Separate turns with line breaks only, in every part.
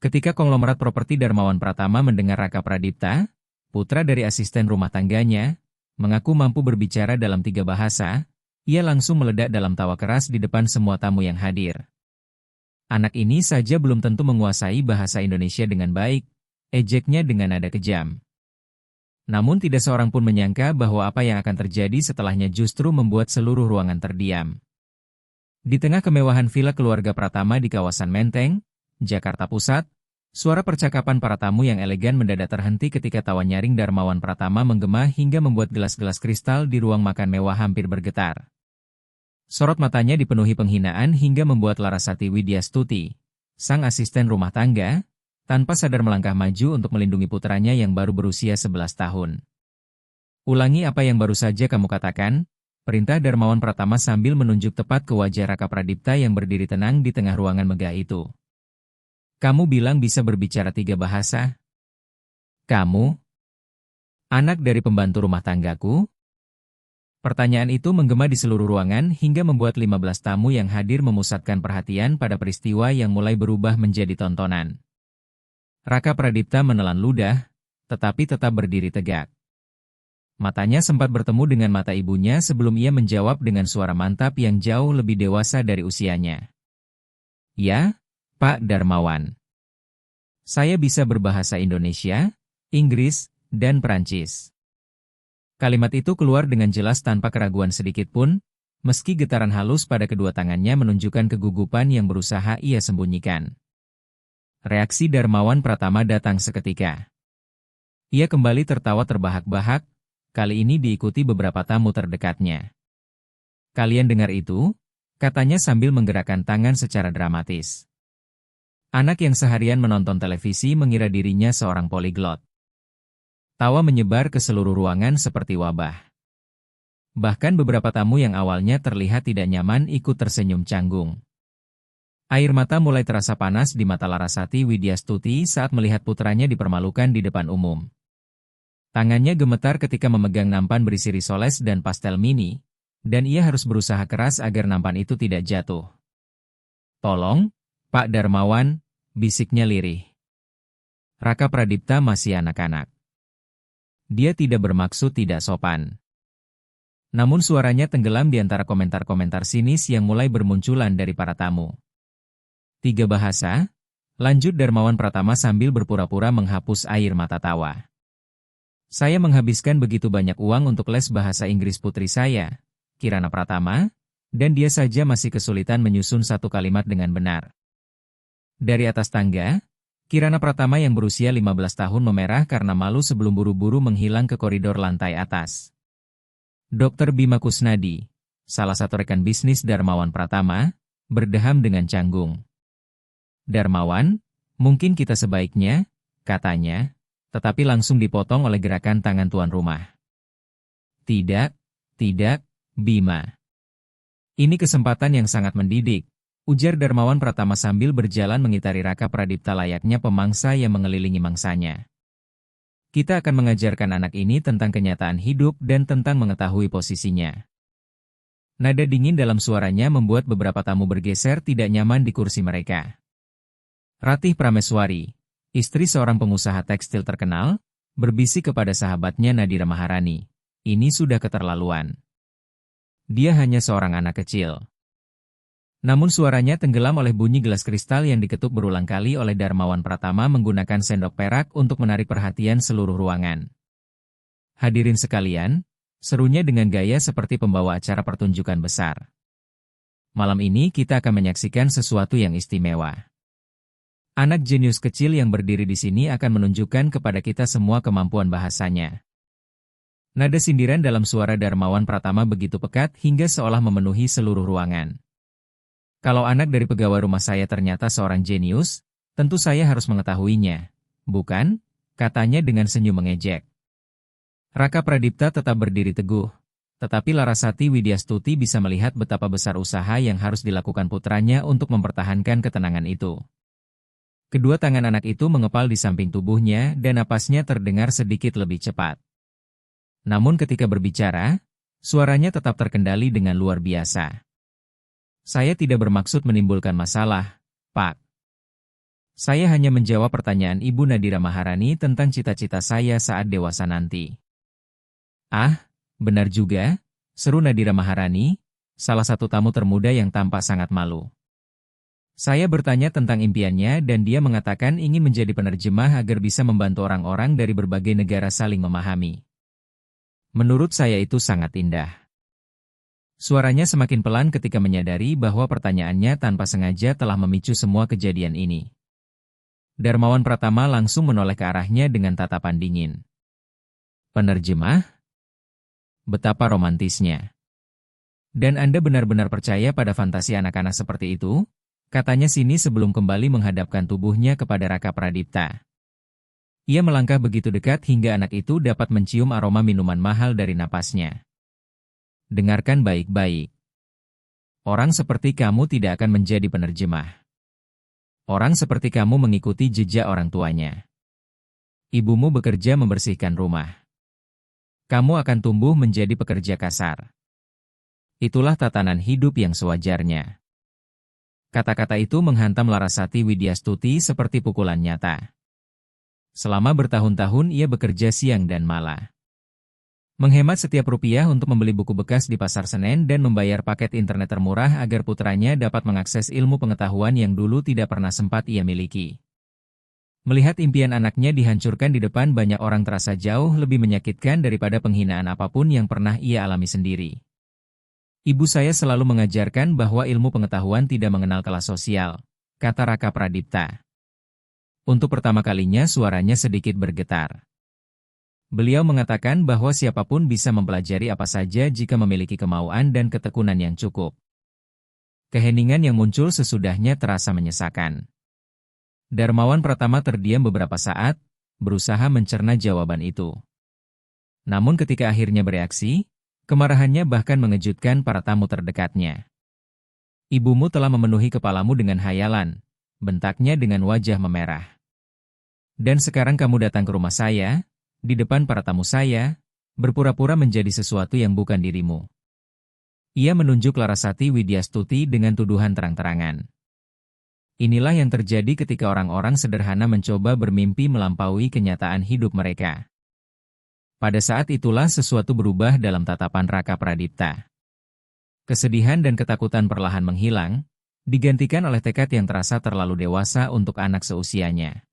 Ketika konglomerat properti Darmawan Pratama mendengar Raka Pradipta, putra dari asisten rumah tangganya, mengaku mampu berbicara dalam 3 bahasa, ia langsung meledak dalam tawa keras di depan semua tamu yang hadir. Anak ini saja belum tentu menguasai bahasa Indonesia dengan baik, ejeknya dengan nada kejam. Namun tidak seorang pun menyangka bahwa apa yang akan terjadi setelahnya justru membuat seluruh ruangan terdiam. Di tengah kemewahan villa keluarga Pratama di kawasan Menteng, Jakarta Pusat, suara percakapan para tamu yang elegan mendadak terhenti ketika tawa nyaring Darmawan Pratama menggema hingga membuat gelas-gelas kristal di ruang makan mewah hampir bergetar. Sorot matanya dipenuhi penghinaan hingga membuat Larasati Widyastuti, sang asisten rumah tangga, tanpa sadar melangkah maju untuk melindungi putranya yang baru berusia 11 tahun. "Ulangi apa yang baru saja kamu katakan," perintah Darmawan Pratama sambil menunjuk tepat ke wajah Raka Pradipta yang berdiri tenang di tengah ruangan megah itu. "Kamu bilang bisa berbicara 3 bahasa? Kamu? Anak dari pembantu rumah tanggaku?" Pertanyaan itu menggema di seluruh ruangan hingga membuat 15 tamu yang hadir memusatkan perhatian pada peristiwa yang mulai berubah menjadi tontonan. Raka Pradipta menelan ludah, tetapi tetap berdiri tegak. Matanya sempat bertemu dengan mata ibunya sebelum ia menjawab dengan suara mantap yang jauh lebih dewasa dari usianya. "Ya, Pak Darmawan. Saya bisa berbahasa Indonesia, Inggris, dan Prancis." Kalimat itu keluar dengan jelas tanpa keraguan sedikit pun, meski getaran halus pada kedua tangannya menunjukkan kegugupan yang berusaha ia sembunyikan. Reaksi Darmawan Pratama datang seketika. Ia kembali tertawa terbahak-bahak, kali ini diikuti beberapa tamu terdekatnya. "Kalian dengar itu?" katanya sambil menggerakkan tangan secara dramatis. Anak yang seharian menonton televisi mengira dirinya seorang poliglot. Tawa menyebar ke seluruh ruangan seperti wabah. Bahkan beberapa tamu yang awalnya terlihat tidak nyaman ikut tersenyum canggung. Air mata mulai terasa panas di mata Larasati Widyastuti saat melihat putranya dipermalukan di depan umum. Tangannya gemetar ketika memegang nampan berisi risoles dan pastel mini, dan ia harus berusaha keras agar nampan itu tidak jatuh. "Tolong, Pak Darmawan," bisiknya lirih. Raka Pradipta masih anak-anak. Dia tidak bermaksud tidak sopan. Namun suaranya tenggelam di antara komentar-komentar sinis yang mulai bermunculan dari para tamu. "3 bahasa?" lanjut Darmawan Pratama sambil berpura-pura menghapus air mata tawa. "Saya menghabiskan begitu banyak uang untuk les bahasa Inggris putri saya, Kirana Pratama, dan dia saja masih kesulitan menyusun satu kalimat dengan benar." Dari atas tangga, Kirana Pratama yang berusia 15 tahun memerah karena malu sebelum buru-buru menghilang ke koridor lantai atas. Dr. Bima Kusnadi, salah satu rekan bisnis Darmawan Pratama, berdeham dengan canggung. "Darmawan, mungkin kita sebaiknya," katanya, tetapi langsung dipotong oleh gerakan tangan tuan rumah. "Tidak, tidak, Bima. Ini kesempatan yang sangat mendidik," ujar Darmawan Pratama sambil berjalan mengitari Raka Pradipta layaknya pemangsa yang mengelilingi mangsanya. "Kita akan mengajarkan anak ini tentang kenyataan hidup dan tentang mengetahui posisinya." Nada dingin dalam suaranya membuat beberapa tamu bergeser tidak nyaman di kursi mereka. Ratih Prameswari, istri seorang pengusaha tekstil terkenal, berbisik kepada sahabatnya Nadira Maharani, "Ini sudah keterlaluan. Dia hanya seorang anak kecil." Namun suaranya tenggelam oleh bunyi gelas kristal yang diketuk berulang kali oleh Darmawan Pratama menggunakan sendok perak untuk menarik perhatian seluruh ruangan. "Hadirin sekalian," serunya dengan gaya seperti pembawa acara pertunjukan besar. "Malam ini kita akan menyaksikan sesuatu yang istimewa. Anak jenius kecil yang berdiri di sini akan menunjukkan kepada kita semua kemampuan bahasanya." Nada sindiran dalam suara Darmawan Pratama begitu pekat hingga seolah memenuhi seluruh ruangan. "Kalau anak dari pegawai rumah saya ternyata seorang jenius, tentu saya harus mengetahuinya, bukan?" katanya dengan senyum mengejek. Raka Pradipta tetap berdiri teguh, tetapi Larasati Widyastuti bisa melihat betapa besar usaha yang harus dilakukan putranya untuk mempertahankan ketenangan itu. Kedua tangan anak itu mengepal di samping tubuhnya dan napasnya terdengar sedikit lebih cepat. Namun ketika berbicara, suaranya tetap terkendali dengan luar biasa. "Saya tidak bermaksud menimbulkan masalah, Pak. Saya hanya menjawab pertanyaan Ibu Nadira Maharani tentang cita-cita saya saat dewasa nanti. Ah, benar juga, seru Nadira Maharani, salah satu tamu termuda yang tampak sangat malu. Saya bertanya tentang impiannya dan dia mengatakan ingin menjadi penerjemah agar bisa membantu orang-orang dari berbagai negara saling memahami. Menurut saya itu sangat indah. Suaranya semakin pelan ketika menyadari bahwa pertanyaannya tanpa sengaja telah memicu semua kejadian ini. Darmawan Pratama langsung menoleh ke arahnya dengan tatapan dingin. Penerjemah? Betapa romantisnya. Dan Anda benar-benar percaya pada fantasi anak-anak seperti itu? Katanya sini sebelum kembali menghadapkan tubuhnya kepada Raka Pradipta. Ia melangkah begitu dekat hingga anak itu dapat mencium aroma minuman mahal dari napasnya. Dengarkan baik-baik. Orang seperti kamu tidak akan menjadi penerjemah. Orang seperti kamu mengikuti jejak orang tuanya. Ibumu bekerja membersihkan rumah. Kamu akan tumbuh menjadi pekerja kasar. Itulah tatanan hidup yang sewajarnya. Kata-kata itu menghantam Larasati Widyastuti seperti pukulan nyata. Selama bertahun-tahun ia bekerja siang dan malam. Menghemat setiap rupiah untuk membeli buku bekas di Pasar Senen dan membayar paket internet termurah agar putranya dapat mengakses ilmu pengetahuan yang dulu tidak pernah sempat ia miliki. Melihat impian anaknya dihancurkan di depan banyak orang terasa jauh lebih menyakitkan daripada penghinaan apapun yang pernah ia alami sendiri. Ibu saya selalu mengajarkan bahwa ilmu pengetahuan tidak mengenal kelas sosial, kata Raka Pradipta. Untuk pertama kalinya suaranya sedikit bergetar. Beliau mengatakan bahwa siapapun bisa mempelajari apa saja jika memiliki kemauan dan ketekunan yang cukup. Keheningan yang muncul sesudahnya terasa menyesakan. Darmawan Pratama terdiam beberapa saat, berusaha mencerna jawaban itu. Namun ketika akhirnya bereaksi, kemarahannya bahkan mengejutkan para tamu terdekatnya. Ibumu telah memenuhi kepalamu dengan hayalan, bentaknya dengan wajah memerah. Dan sekarang kamu datang ke rumah saya, di depan para tamu saya, berpura-pura menjadi sesuatu yang bukan dirimu. Ia menunjuk Larasati Widyastuti dengan tuduhan terang-terangan. Inilah yang terjadi ketika orang-orang sederhana mencoba bermimpi melampaui kenyataan hidup mereka. Pada saat itulah sesuatu berubah dalam tatapan Raka Pradipta. Kesedihan dan ketakutan perlahan menghilang, digantikan oleh tekad yang terasa terlalu dewasa untuk anak seusianya.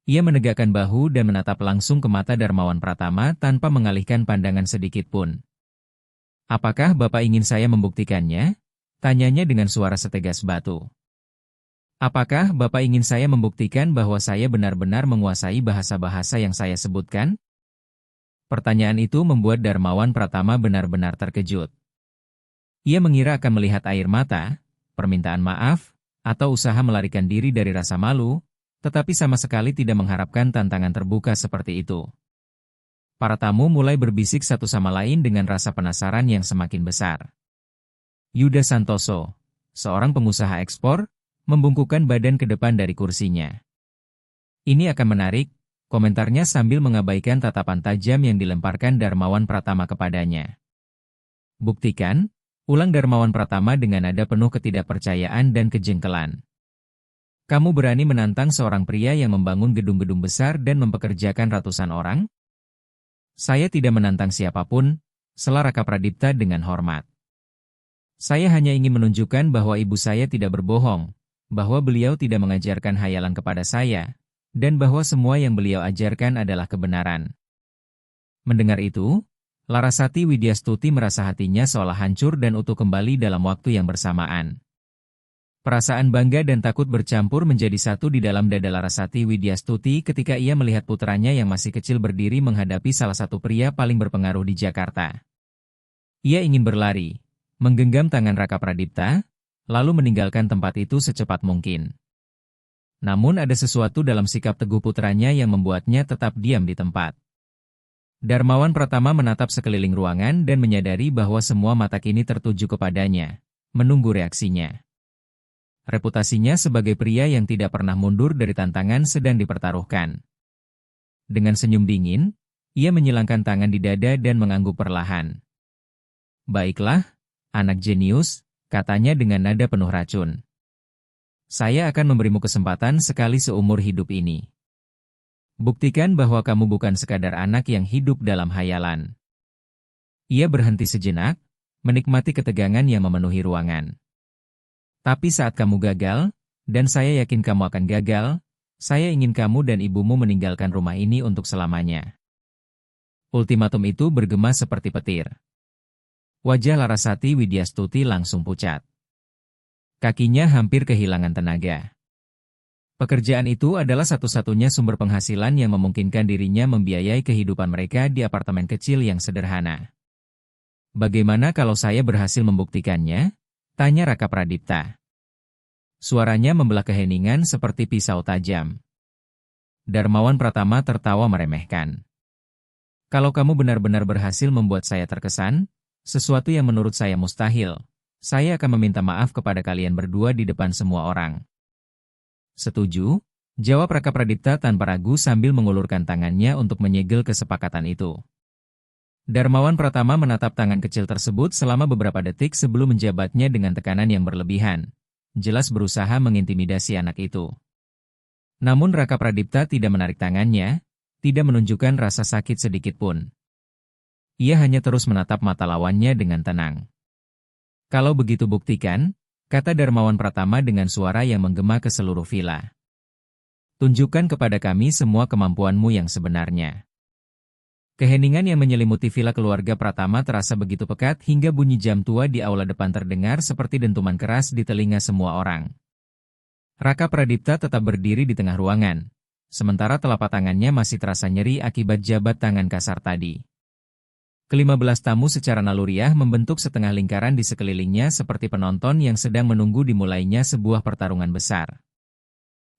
Ia menegakkan bahu dan menatap langsung ke mata Darmawan Pratama tanpa mengalihkan pandangan sedikit pun. Apakah Bapak ingin saya membuktikannya? Tanyanya dengan suara setegas batu. Apakah Bapak ingin saya membuktikan bahwa saya benar-benar menguasai bahasa-bahasa yang saya sebutkan? Pertanyaan itu membuat Darmawan Pratama benar-benar terkejut. Ia mengira akan melihat air mata, permintaan maaf, atau usaha melarikan diri dari rasa malu, tetapi sama sekali tidak mengharapkan tantangan terbuka seperti itu. Para tamu mulai berbisik satu sama lain dengan rasa penasaran yang semakin besar. Yuda Santoso, seorang pengusaha ekspor, membungkukkan badan ke depan dari kursinya. Ini akan menarik, komentarnya sambil mengabaikan tatapan tajam yang dilemparkan Darmawan Pratama kepadanya. Buktikan, ulang Darmawan Pratama dengan nada penuh ketidakpercayaan dan kejengkelan. Kamu berani menantang seorang pria yang membangun gedung-gedung besar dan mempekerjakan ratusan orang? Saya tidak menantang siapapun, sela Raka Pradipta dengan hormat. Saya hanya ingin menunjukkan bahwa ibu saya tidak berbohong, bahwa beliau tidak mengajarkan hayalan kepada saya, dan bahwa semua yang beliau ajarkan adalah kebenaran. Mendengar itu, Larasati Widyastuti merasa hatinya seolah hancur dan utuh kembali dalam waktu yang bersamaan. Perasaan bangga dan takut bercampur menjadi satu di dalam dada Larasati Widyastuti ketika ia melihat putranya yang masih kecil berdiri menghadapi salah satu pria paling berpengaruh di Jakarta. Ia ingin berlari, menggenggam tangan Raka Pradipta, lalu meninggalkan tempat itu secepat mungkin. Namun ada sesuatu dalam sikap teguh putranya yang membuatnya tetap diam di tempat. Darmawan Pratama menatap sekeliling ruangan dan menyadari bahwa semua mata kini tertuju kepadanya, menunggu reaksinya. Reputasinya sebagai pria yang tidak pernah mundur dari tantangan sedang dipertaruhkan. Dengan senyum dingin, ia menyilangkan tangan di dada dan mengangguk perlahan. Baiklah, anak jenius, katanya dengan nada penuh racun. Saya akan memberimu kesempatan sekali seumur hidup ini. Buktikan bahwa kamu bukan sekadar anak yang hidup dalam hayalan. Ia berhenti sejenak, menikmati ketegangan yang memenuhi ruangan. Tapi saat kamu gagal, dan saya yakin kamu akan gagal, saya ingin kamu dan ibumu meninggalkan rumah ini untuk selamanya. Ultimatum itu bergema seperti petir. Wajah Larasati Widyastuti langsung pucat. Kakinya hampir kehilangan tenaga. Pekerjaan itu adalah satu-satunya sumber penghasilan yang memungkinkan dirinya membiayai kehidupan mereka di apartemen kecil yang sederhana. Bagaimana kalau saya berhasil membuktikannya? Tanya Raka Pradipta. Suaranya membelah keheningan seperti pisau tajam. Darmawan Pratama tertawa meremehkan. Kalau kamu benar-benar berhasil membuat saya terkesan, sesuatu yang menurut saya mustahil, saya akan meminta maaf kepada kalian berdua di depan semua orang. Setuju? Jawab Raka Pradipta tanpa ragu sambil mengulurkan tangannya untuk menyegel kesepakatan itu. Darmawan Pratama menatap tangan kecil tersebut selama beberapa detik sebelum menjabatnya dengan tekanan yang berlebihan. Jelas berusaha mengintimidasi anak itu. Namun Raka Pradipta tidak menarik tangannya, tidak menunjukkan rasa sakit sedikit pun. Ia hanya terus menatap mata lawannya dengan tenang. Kalau begitu buktikan, kata Darmawan Pratama dengan suara yang menggema ke seluruh villa. Tunjukkan kepada kami semua kemampuanmu yang sebenarnya. Keheningan yang menyelimuti villa keluarga Pratama terasa begitu pekat hingga bunyi jam tua di aula depan terdengar seperti dentuman keras di telinga semua orang. Raka Pradipta tetap berdiri di tengah ruangan, sementara telapak tangannya masih terasa nyeri akibat jabat tangan kasar tadi. Ke-15 tamu secara naluriah membentuk setengah lingkaran di sekelilingnya seperti penonton yang sedang menunggu dimulainya sebuah pertarungan besar.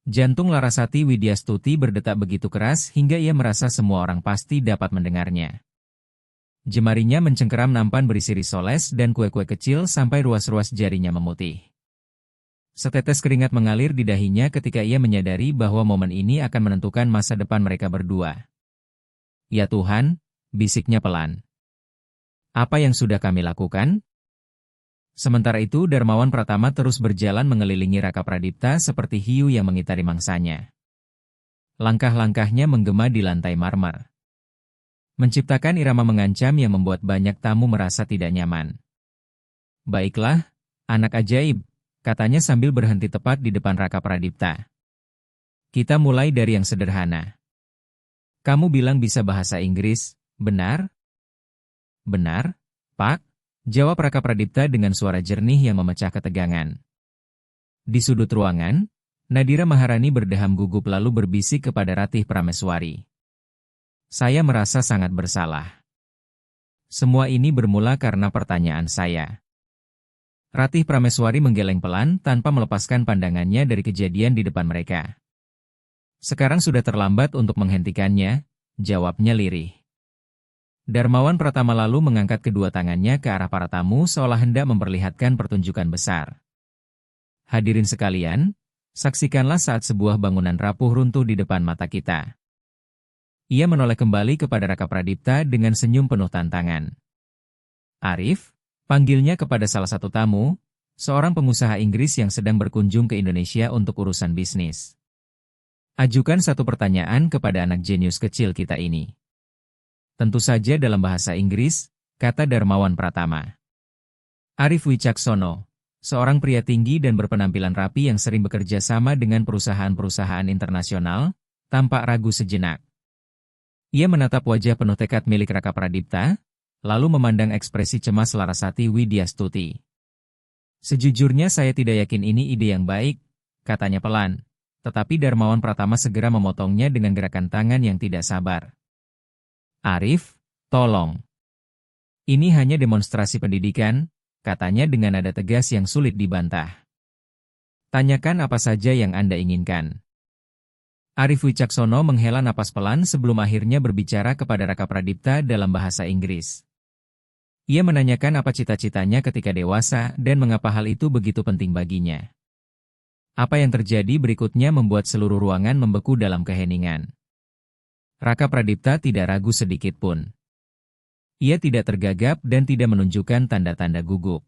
Jantung Larasati Widyastuti berdetak begitu keras hingga ia merasa semua orang pasti dapat mendengarnya. Jemarinya mencengkeram nampan berisi risoles dan kue-kue kecil sampai ruas-ruas jarinya memutih. Setetes keringat mengalir di dahinya ketika ia menyadari bahwa momen ini akan menentukan masa depan mereka berdua. Ya Tuhan, bisiknya pelan. Apa yang sudah kami lakukan? Sementara itu Darmawan Pratama terus berjalan mengelilingi Raka Pradipta seperti hiu yang mengitari mangsanya. Langkah-langkahnya menggema di lantai marmer. Menciptakan irama mengancam yang membuat banyak tamu merasa tidak nyaman. Baiklah, anak ajaib, katanya sambil berhenti tepat di depan Raka Pradipta. Kita mulai dari yang sederhana. Kamu bilang bisa bahasa Inggris, benar? Benar, Pak. Jawab Raka Pradipta dengan suara jernih yang memecah ketegangan. Di sudut ruangan, Nadira Maharani berdeham gugup lalu berbisik kepada Ratih Prameswari. Saya merasa sangat bersalah. Semua ini bermula karena pertanyaan saya. Ratih Prameswari menggeleng pelan tanpa melepaskan pandangannya dari kejadian di depan mereka. Sekarang sudah terlambat untuk menghentikannya, jawabnya lirih. Darmawan Pratama lalu mengangkat kedua tangannya ke arah para tamu seolah hendak memperlihatkan pertunjukan besar. Hadirin sekalian, saksikanlah saat sebuah bangunan rapuh runtuh di depan mata kita. Ia menoleh kembali kepada Raka Pradipta dengan senyum penuh tantangan. Arif, panggilnya kepada salah satu tamu, seorang pengusaha Inggris yang sedang berkunjung ke Indonesia untuk urusan bisnis. Ajukan satu pertanyaan kepada anak jenius kecil kita ini. Tentu saja dalam bahasa Inggris, kata Darmawan Pratama. Arif Wicaksono, seorang pria tinggi dan berpenampilan rapi yang sering bekerja sama dengan perusahaan-perusahaan internasional, tampak ragu sejenak. Ia menatap wajah penuh tekad milik Raka Pradipta, lalu memandang ekspresi cemas Larasati Widyastuti. Sejujurnya saya tidak yakin ini ide yang baik, katanya pelan, tetapi Darmawan Pratama segera memotongnya dengan gerakan tangan yang tidak sabar. Arif, tolong. Ini hanya demonstrasi pendidikan, katanya dengan nada tegas yang sulit dibantah. Tanyakan apa saja yang Anda inginkan. Arif Wicaksono menghela napas pelan sebelum akhirnya berbicara kepada Raka Pradipta dalam bahasa Inggris. Ia menanyakan apa cita-citanya ketika dewasa dan mengapa hal itu begitu penting baginya. Apa yang terjadi berikutnya membuat seluruh ruangan membeku dalam keheningan. Raka Pradipta tidak ragu sedikit pun. Ia tidak tergagap dan tidak menunjukkan tanda-tanda gugup.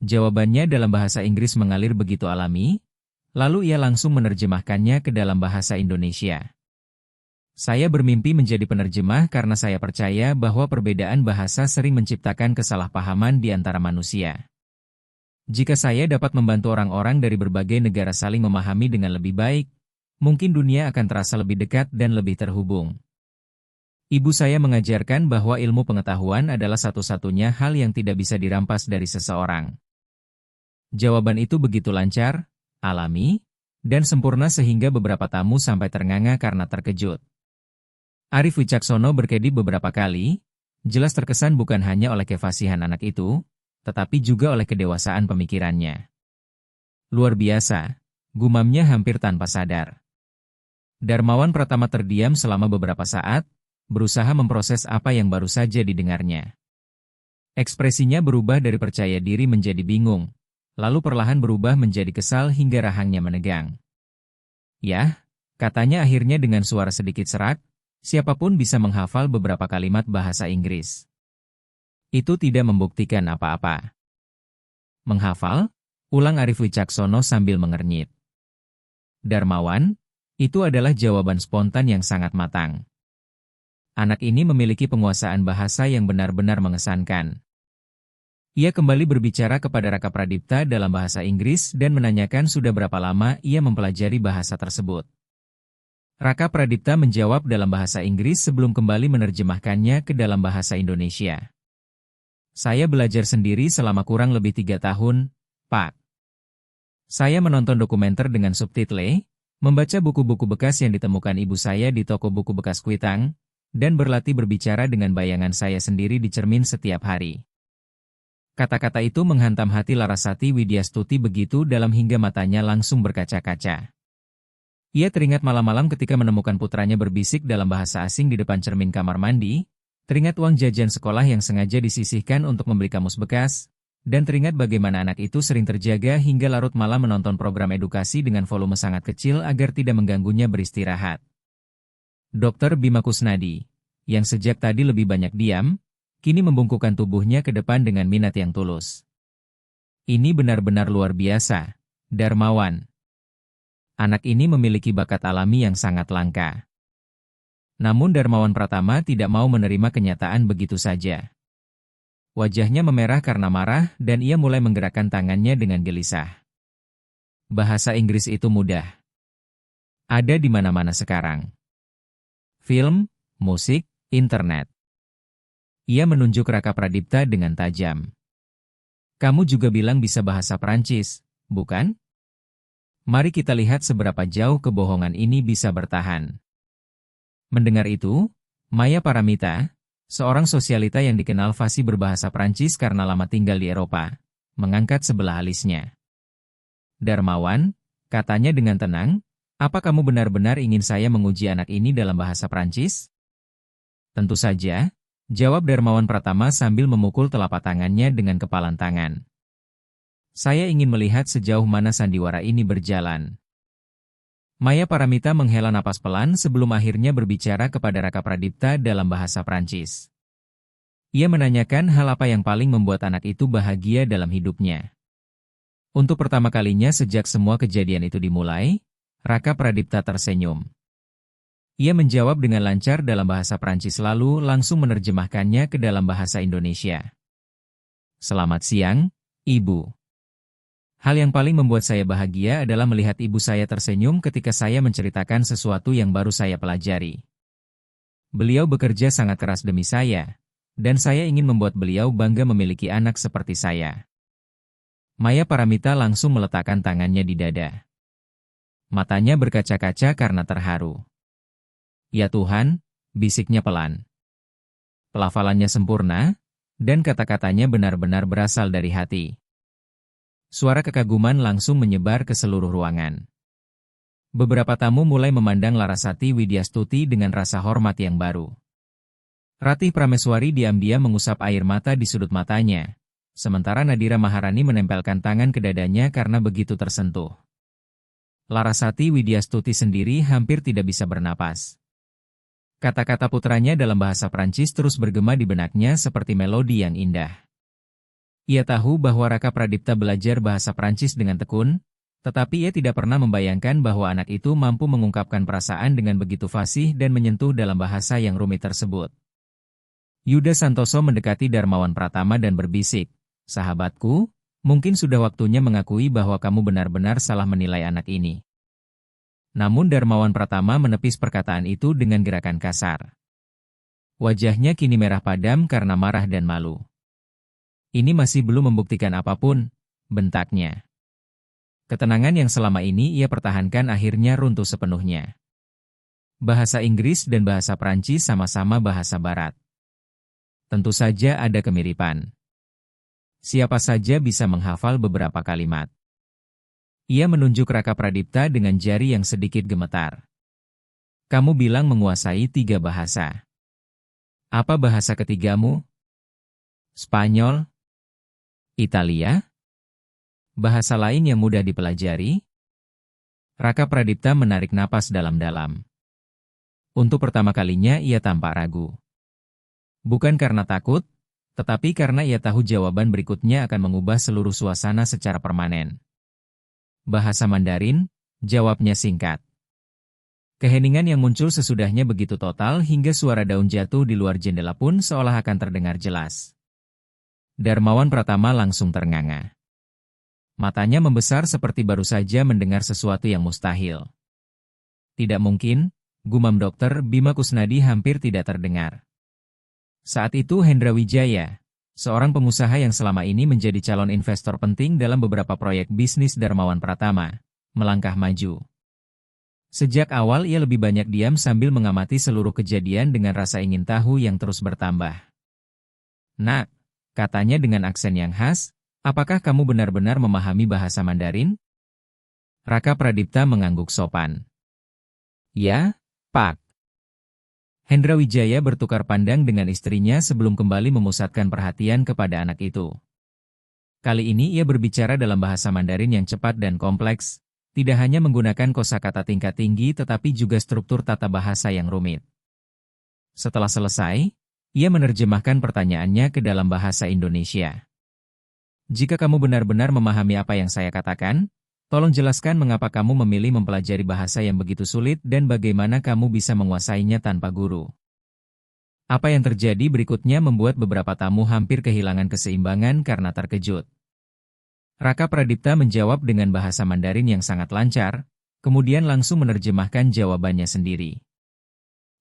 Jawabannya dalam bahasa Inggris mengalir begitu alami, Lalu ia langsung menerjemahkannya ke dalam bahasa Indonesia. Saya bermimpi menjadi penerjemah karena saya percaya bahwa perbedaan bahasa sering menciptakan kesalahpahaman di antara manusia. Jika saya dapat membantu orang-orang dari berbagai negara saling memahami dengan lebih baik, mungkin dunia akan terasa lebih dekat dan lebih terhubung. Ibu saya mengajarkan bahwa ilmu pengetahuan adalah satu-satunya hal yang tidak bisa dirampas dari seseorang. Jawaban itu begitu lancar, alami, dan sempurna sehingga beberapa tamu sampai ternganga karena terkejut. Arif Wicaksono berkedip beberapa kali, jelas terkesan bukan hanya oleh kefasihan anak itu, tetapi juga oleh kedewasaan pemikirannya. Luar biasa, gumamnya hampir tanpa sadar. Darmawan Pratama terdiam selama beberapa saat, berusaha memproses apa yang baru saja didengarnya. Ekspresinya berubah dari percaya diri menjadi bingung, lalu perlahan berubah menjadi kesal hingga rahangnya menegang. Yah, katanya akhirnya dengan suara sedikit serak, siapapun bisa menghafal beberapa kalimat bahasa Inggris. Itu tidak membuktikan apa-apa. Menghafal? Ulang Arif Wicaksono sambil mengernyit. Darmawan, itu adalah jawaban spontan yang sangat matang. Anak ini memiliki penguasaan bahasa yang benar-benar mengesankan. Ia kembali berbicara kepada Raka Pradipta dalam bahasa Inggris dan menanyakan sudah berapa lama ia mempelajari bahasa tersebut. Raka Pradipta menjawab dalam bahasa Inggris sebelum kembali menerjemahkannya ke dalam bahasa Indonesia. Saya belajar sendiri selama kurang lebih 3 tahun, Pak. Saya menonton dokumenter dengan subtitle, membaca buku-buku bekas yang ditemukan ibu saya di toko buku bekas Kuitang, dan berlatih berbicara dengan bayangan saya sendiri di cermin setiap hari. Kata-kata itu menghantam hati Larasati Widyastuti begitu dalam hingga matanya langsung berkaca-kaca. Ia teringat malam-malam ketika menemukan putranya berbisik dalam bahasa asing di depan cermin kamar mandi, teringat uang jajan sekolah yang sengaja disisihkan untuk membeli kamus bekas, dan teringat bagaimana anak itu sering terjaga hingga larut malam menonton program edukasi dengan volume sangat kecil agar tidak mengganggunya beristirahat. Dr. Bima Kusnadi, yang sejak tadi lebih banyak diam, kini membungkukkan tubuhnya ke depan dengan minat yang tulus. Ini benar-benar luar biasa, Darmawan. Anak ini memiliki bakat alami yang sangat langka. Namun Darmawan Pratama tidak mau menerima kenyataan begitu saja. Wajahnya memerah karena marah dan ia mulai menggerakkan tangannya dengan gelisah. Bahasa Inggris itu mudah. Ada di mana-mana sekarang. Film, musik, internet. Ia menunjuk Raka Pradipta dengan tajam. Kamu juga bilang bisa bahasa Prancis, bukan? Mari kita lihat seberapa jauh kebohongan ini bisa bertahan. Mendengar itu, Maya Paramita, seorang sosialita yang dikenal fasih berbahasa Prancis karena lama tinggal di Eropa, mengangkat sebelah alisnya. Darmawan, katanya dengan tenang, apa kamu benar-benar ingin saya menguji anak ini dalam bahasa Prancis? Tentu saja, jawab Darmawan Pratama sambil memukul telapak tangannya dengan kepalan tangan. Saya ingin melihat sejauh mana sandiwara ini berjalan. Maya Paramita menghela napas pelan sebelum akhirnya berbicara kepada Raka Pradipta dalam bahasa Prancis. Ia menanyakan hal apa yang paling membuat anak itu bahagia dalam hidupnya. Untuk pertama kalinya sejak semua kejadian itu dimulai, Raka Pradipta tersenyum. Ia menjawab dengan lancar dalam bahasa Prancis lalu langsung menerjemahkannya ke dalam bahasa Indonesia. Selamat siang, Ibu. Hal yang paling membuat saya bahagia adalah melihat ibu saya tersenyum ketika saya menceritakan sesuatu yang baru saya pelajari. Beliau bekerja sangat keras demi saya, dan saya ingin membuat beliau bangga memiliki anak seperti saya. Maya Paramita langsung meletakkan tangannya di dada. Matanya berkaca-kaca karena terharu. Ya Tuhan, bisiknya pelan. Pelafalannya sempurna, dan kata-katanya benar-benar berasal dari hati. Suara kekaguman langsung menyebar ke seluruh ruangan. Beberapa tamu mulai memandang Larasati Widyastuti dengan rasa hormat yang baru. Ratih Prameswari diam-diam mengusap air mata di sudut matanya, sementara Nadira Maharani menempelkan tangan ke dadanya karena begitu tersentuh. Larasati Widyastuti sendiri hampir tidak bisa bernapas. Kata-kata putranya dalam bahasa Prancis terus bergema di benaknya seperti melodi yang indah. Ia tahu bahwa Raka Pradipta belajar bahasa Prancis dengan tekun, Tetapi ia tidak pernah membayangkan bahwa anak itu mampu mengungkapkan perasaan dengan begitu fasih dan menyentuh dalam bahasa yang rumit tersebut. Yuda Santoso mendekati Darmawan Pratama dan berbisik, "Sahabatku, mungkin sudah waktunya mengakui bahwa kamu benar-benar salah menilai anak ini." Namun Darmawan Pratama menepis perkataan itu dengan gerakan kasar. Wajahnya kini merah padam karena marah dan malu. "Ini masih belum membuktikan apapun," bentaknya. Ketenangan yang selama ini ia pertahankan akhirnya runtuh sepenuhnya. Bahasa Inggris dan bahasa Prancis sama-sama bahasa Barat. Tentu saja ada kemiripan. Siapa saja bisa menghafal beberapa kalimat. Ia menunjuk Raka Pradipta dengan jari yang sedikit gemetar. "Kamu bilang menguasai 3 bahasa. Apa bahasa ketigamu? Spanyol? Italia? Bahasa lain yang mudah dipelajari?" Raka Pradipta menarik napas dalam-dalam. Untuk pertama kalinya ia tampak ragu. Bukan karena takut, tetapi karena ia tahu jawaban berikutnya akan mengubah seluruh suasana secara permanen. "Bahasa Mandarin," jawabnya singkat. Keheningan yang muncul sesudahnya begitu total hingga suara daun jatuh di luar jendela pun seolah akan terdengar jelas. Darmawan Pratama langsung ternganga. Matanya membesar seperti baru saja mendengar sesuatu yang mustahil. "Tidak mungkin," gumam Dokter Bima Kusnadi hampir tidak terdengar. Saat itu Hendra Wijaya, seorang pengusaha yang selama ini menjadi calon investor penting dalam beberapa proyek bisnis Darmawan Pratama, melangkah maju. Sejak awal ia lebih banyak diam sambil mengamati seluruh kejadian dengan rasa ingin tahu yang terus bertambah. "Nak," katanya dengan aksen yang khas, "apakah kamu benar-benar memahami bahasa Mandarin?" Raka Pradipta mengangguk sopan. "Ya, Pak." Hendra Wijaya bertukar pandang dengan istrinya sebelum kembali memusatkan perhatian kepada anak itu. Kali ini ia berbicara dalam bahasa Mandarin yang cepat dan kompleks, tidak hanya menggunakan kosakata tingkat tinggi tetapi juga struktur tata bahasa yang rumit. Setelah selesai, ia menerjemahkan pertanyaannya ke dalam bahasa Indonesia. "Jika kamu benar-benar memahami apa yang saya katakan, tolong jelaskan mengapa kamu memilih mempelajari bahasa yang begitu sulit dan bagaimana kamu bisa menguasainya tanpa guru." Apa yang terjadi berikutnya membuat beberapa tamu hampir kehilangan keseimbangan karena terkejut. Raka Pradipta menjawab dengan bahasa Mandarin yang sangat lancar, kemudian langsung menerjemahkan jawabannya sendiri.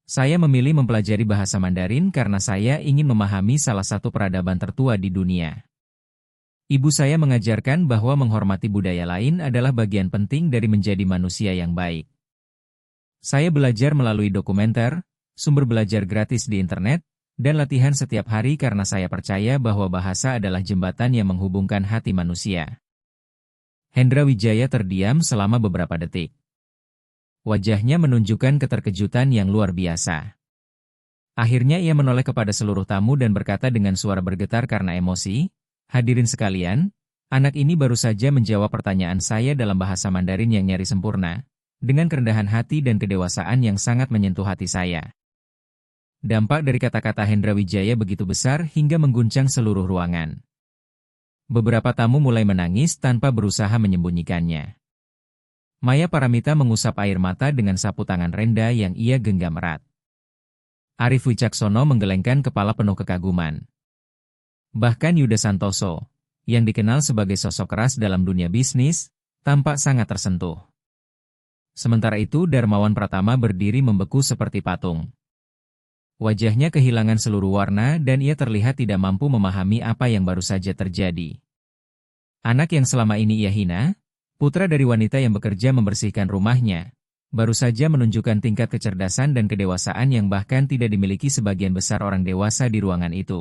"Saya memilih mempelajari bahasa Mandarin karena saya ingin memahami salah satu peradaban tertua di dunia. Ibu saya mengajarkan bahwa menghormati budaya lain adalah bagian penting dari menjadi manusia yang baik. Saya belajar melalui dokumenter, sumber belajar gratis di internet, dan latihan setiap hari karena saya percaya bahwa bahasa adalah jembatan yang menghubungkan hati manusia." Hendra Wijaya terdiam selama beberapa detik. Wajahnya menunjukkan keterkejutan yang luar biasa. Akhirnya ia menoleh kepada seluruh tamu dan berkata dengan suara bergetar karena emosi, "Hadirin sekalian, anak ini baru saja menjawab pertanyaan saya dalam bahasa Mandarin yang nyaris sempurna, dengan kerendahan hati dan kedewasaan yang sangat menyentuh hati saya." Dampak dari kata-kata Hendra Wijaya begitu besar hingga mengguncang seluruh ruangan. Beberapa tamu mulai menangis tanpa berusaha menyembunyikannya. Maya Paramita mengusap air mata dengan sapu tangan Renda yang ia genggam erat. Arif Wicaksono menggelengkan kepala penuh kekaguman. Bahkan Yuda Santoso, yang dikenal sebagai sosok keras dalam dunia bisnis, tampak sangat tersentuh. Sementara itu Darmawan Pratama berdiri membeku seperti patung. Wajahnya kehilangan seluruh warna dan ia terlihat tidak mampu memahami apa yang baru saja terjadi. Anak yang selama ini ia hina, putra dari wanita yang bekerja membersihkan rumahnya, baru saja menunjukkan tingkat kecerdasan dan kedewasaan yang bahkan tidak dimiliki sebagian besar orang dewasa di ruangan itu.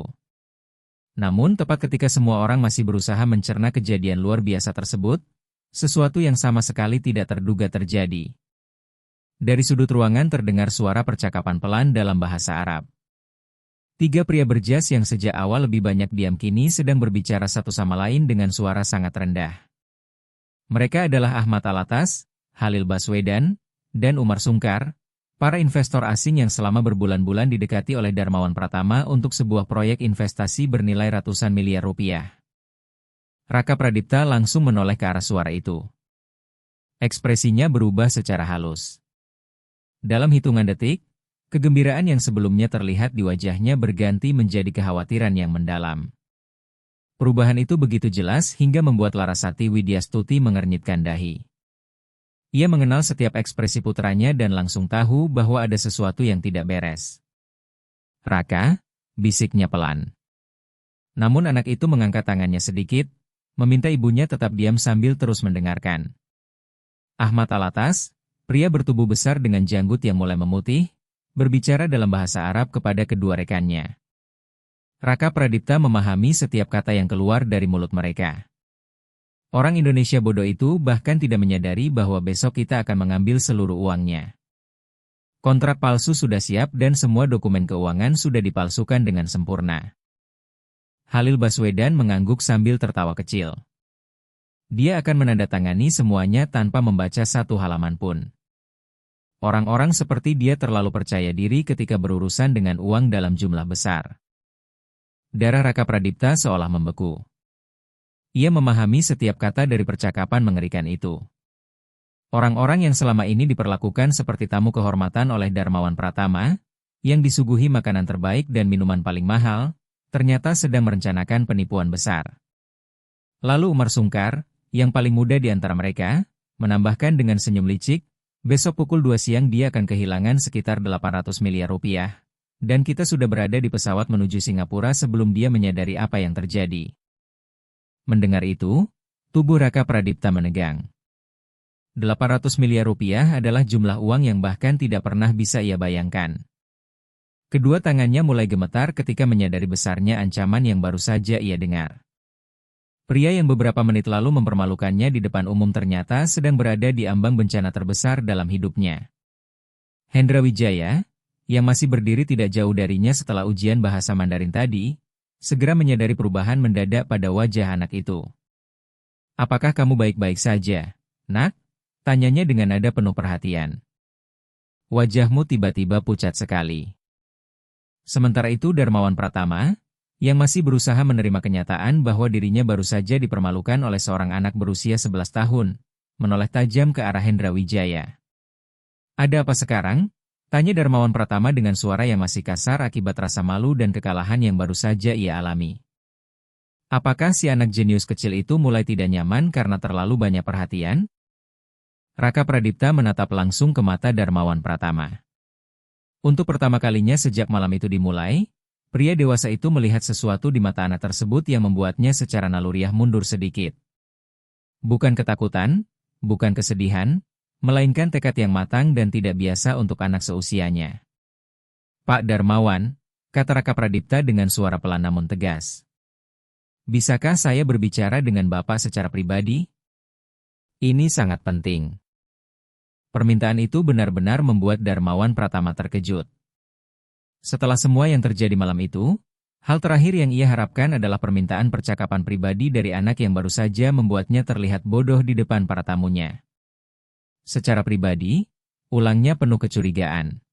Namun tepat ketika semua orang masih berusaha mencerna kejadian luar biasa tersebut, sesuatu yang sama sekali tidak terduga terjadi. Dari sudut ruangan terdengar suara percakapan pelan dalam bahasa Arab. 3 pria berjas yang sejak awal lebih banyak diam kini sedang berbicara satu sama lain dengan suara sangat rendah. Mereka adalah Ahmad Alatas, Halil Baswedan, dan Umar Sungkar, para investor asing yang selama berbulan-bulan didekati oleh Darmawan Pratama untuk sebuah proyek investasi bernilai ratusan miliar rupiah. Raka Pradipta langsung menoleh ke arah suara itu. Ekspresinya berubah secara halus. Dalam hitungan detik, kegembiraan yang sebelumnya terlihat di wajahnya berganti menjadi kekhawatiran yang mendalam. Perubahan itu begitu jelas hingga membuat Larasati Widyastuti mengernyitkan dahi. Ia mengenal setiap ekspresi putranya dan langsung tahu bahwa ada sesuatu yang tidak beres. "Raka," bisiknya pelan. Namun anak itu mengangkat tangannya sedikit, meminta ibunya tetap diam sambil terus mendengarkan. Ahmad Alatas, pria bertubuh besar dengan janggut yang mulai memutih, berbicara dalam bahasa Arab kepada kedua rekannya. Raka Pradipta memahami setiap kata yang keluar dari mulut mereka. Orang Indonesia bodoh itu bahkan tidak menyadari bahwa besok kita akan mengambil seluruh uangnya. Kontrak palsu sudah siap dan semua dokumen keuangan sudah dipalsukan dengan sempurna. Halil Baswedan mengangguk sambil tertawa kecil. Dia akan menandatangani semuanya tanpa membaca satu halaman pun. Orang-orang seperti dia terlalu percaya diri ketika berurusan dengan uang dalam jumlah besar. Darah Raka Pradipta seolah membeku. Ia memahami setiap kata dari percakapan mengerikan itu. Orang-orang yang selama ini diperlakukan seperti tamu kehormatan oleh Darmawan Pratama, yang disuguhi makanan terbaik dan minuman paling mahal, ternyata sedang merencanakan penipuan besar. Lalu Umar Sungkar, yang paling muda di antara mereka, menambahkan dengan senyum licik, besok pukul 2 siang dia akan kehilangan sekitar 800 miliar rupiah. Dan kita sudah berada di pesawat menuju Singapura sebelum dia menyadari apa yang terjadi. Mendengar itu, tubuh Raka Pradipta menegang. 800 miliar rupiah adalah jumlah uang yang bahkan tidak pernah bisa ia bayangkan. Kedua tangannya mulai gemetar ketika menyadari besarnya ancaman yang baru saja ia dengar. Pria yang beberapa menit lalu mempermalukannya di depan umum ternyata sedang berada di ambang bencana terbesar dalam hidupnya. Hendra Wijaya, yang masih berdiri tidak jauh darinya setelah ujian bahasa Mandarin tadi, segera menyadari perubahan mendadak pada wajah anak itu. "Apakah kamu baik-baik saja, Nak?" tanyanya dengan nada penuh perhatian. "Wajahmu tiba-tiba pucat sekali." Sementara itu Darmawan Pratama, yang masih berusaha menerima kenyataan bahwa dirinya baru saja dipermalukan oleh seorang anak berusia 11 tahun, menoleh tajam ke arah Hendra Wijaya. "Ada apa sekarang?" tanya Darmawan Pratama dengan suara yang masih kasar akibat rasa malu dan kekalahan yang baru saja ia alami. Apakah si anak jenius kecil itu mulai tidak nyaman karena terlalu banyak perhatian? Raka Pradipta menatap langsung ke mata Darmawan Pratama. Untuk pertama kalinya sejak malam itu dimulai, pria dewasa itu melihat sesuatu di mata anak tersebut yang membuatnya secara naluriah mundur sedikit. Bukan ketakutan, bukan kesedihan, melainkan tekad yang matang dan tidak biasa untuk anak seusianya. "Pak Darmawan," kata Raka Pradipta dengan suara pelan namun tegas. "Bisakah saya berbicara dengan Bapak secara pribadi? Ini sangat penting." Permintaan itu benar-benar membuat Darmawan Pratama terkejut. Setelah semua yang terjadi malam itu, hal terakhir yang ia harapkan adalah permintaan percakapan pribadi dari anak yang baru saja membuatnya terlihat bodoh di depan para tamunya. Secara pribadi, ulangnya penuh kecurigaan.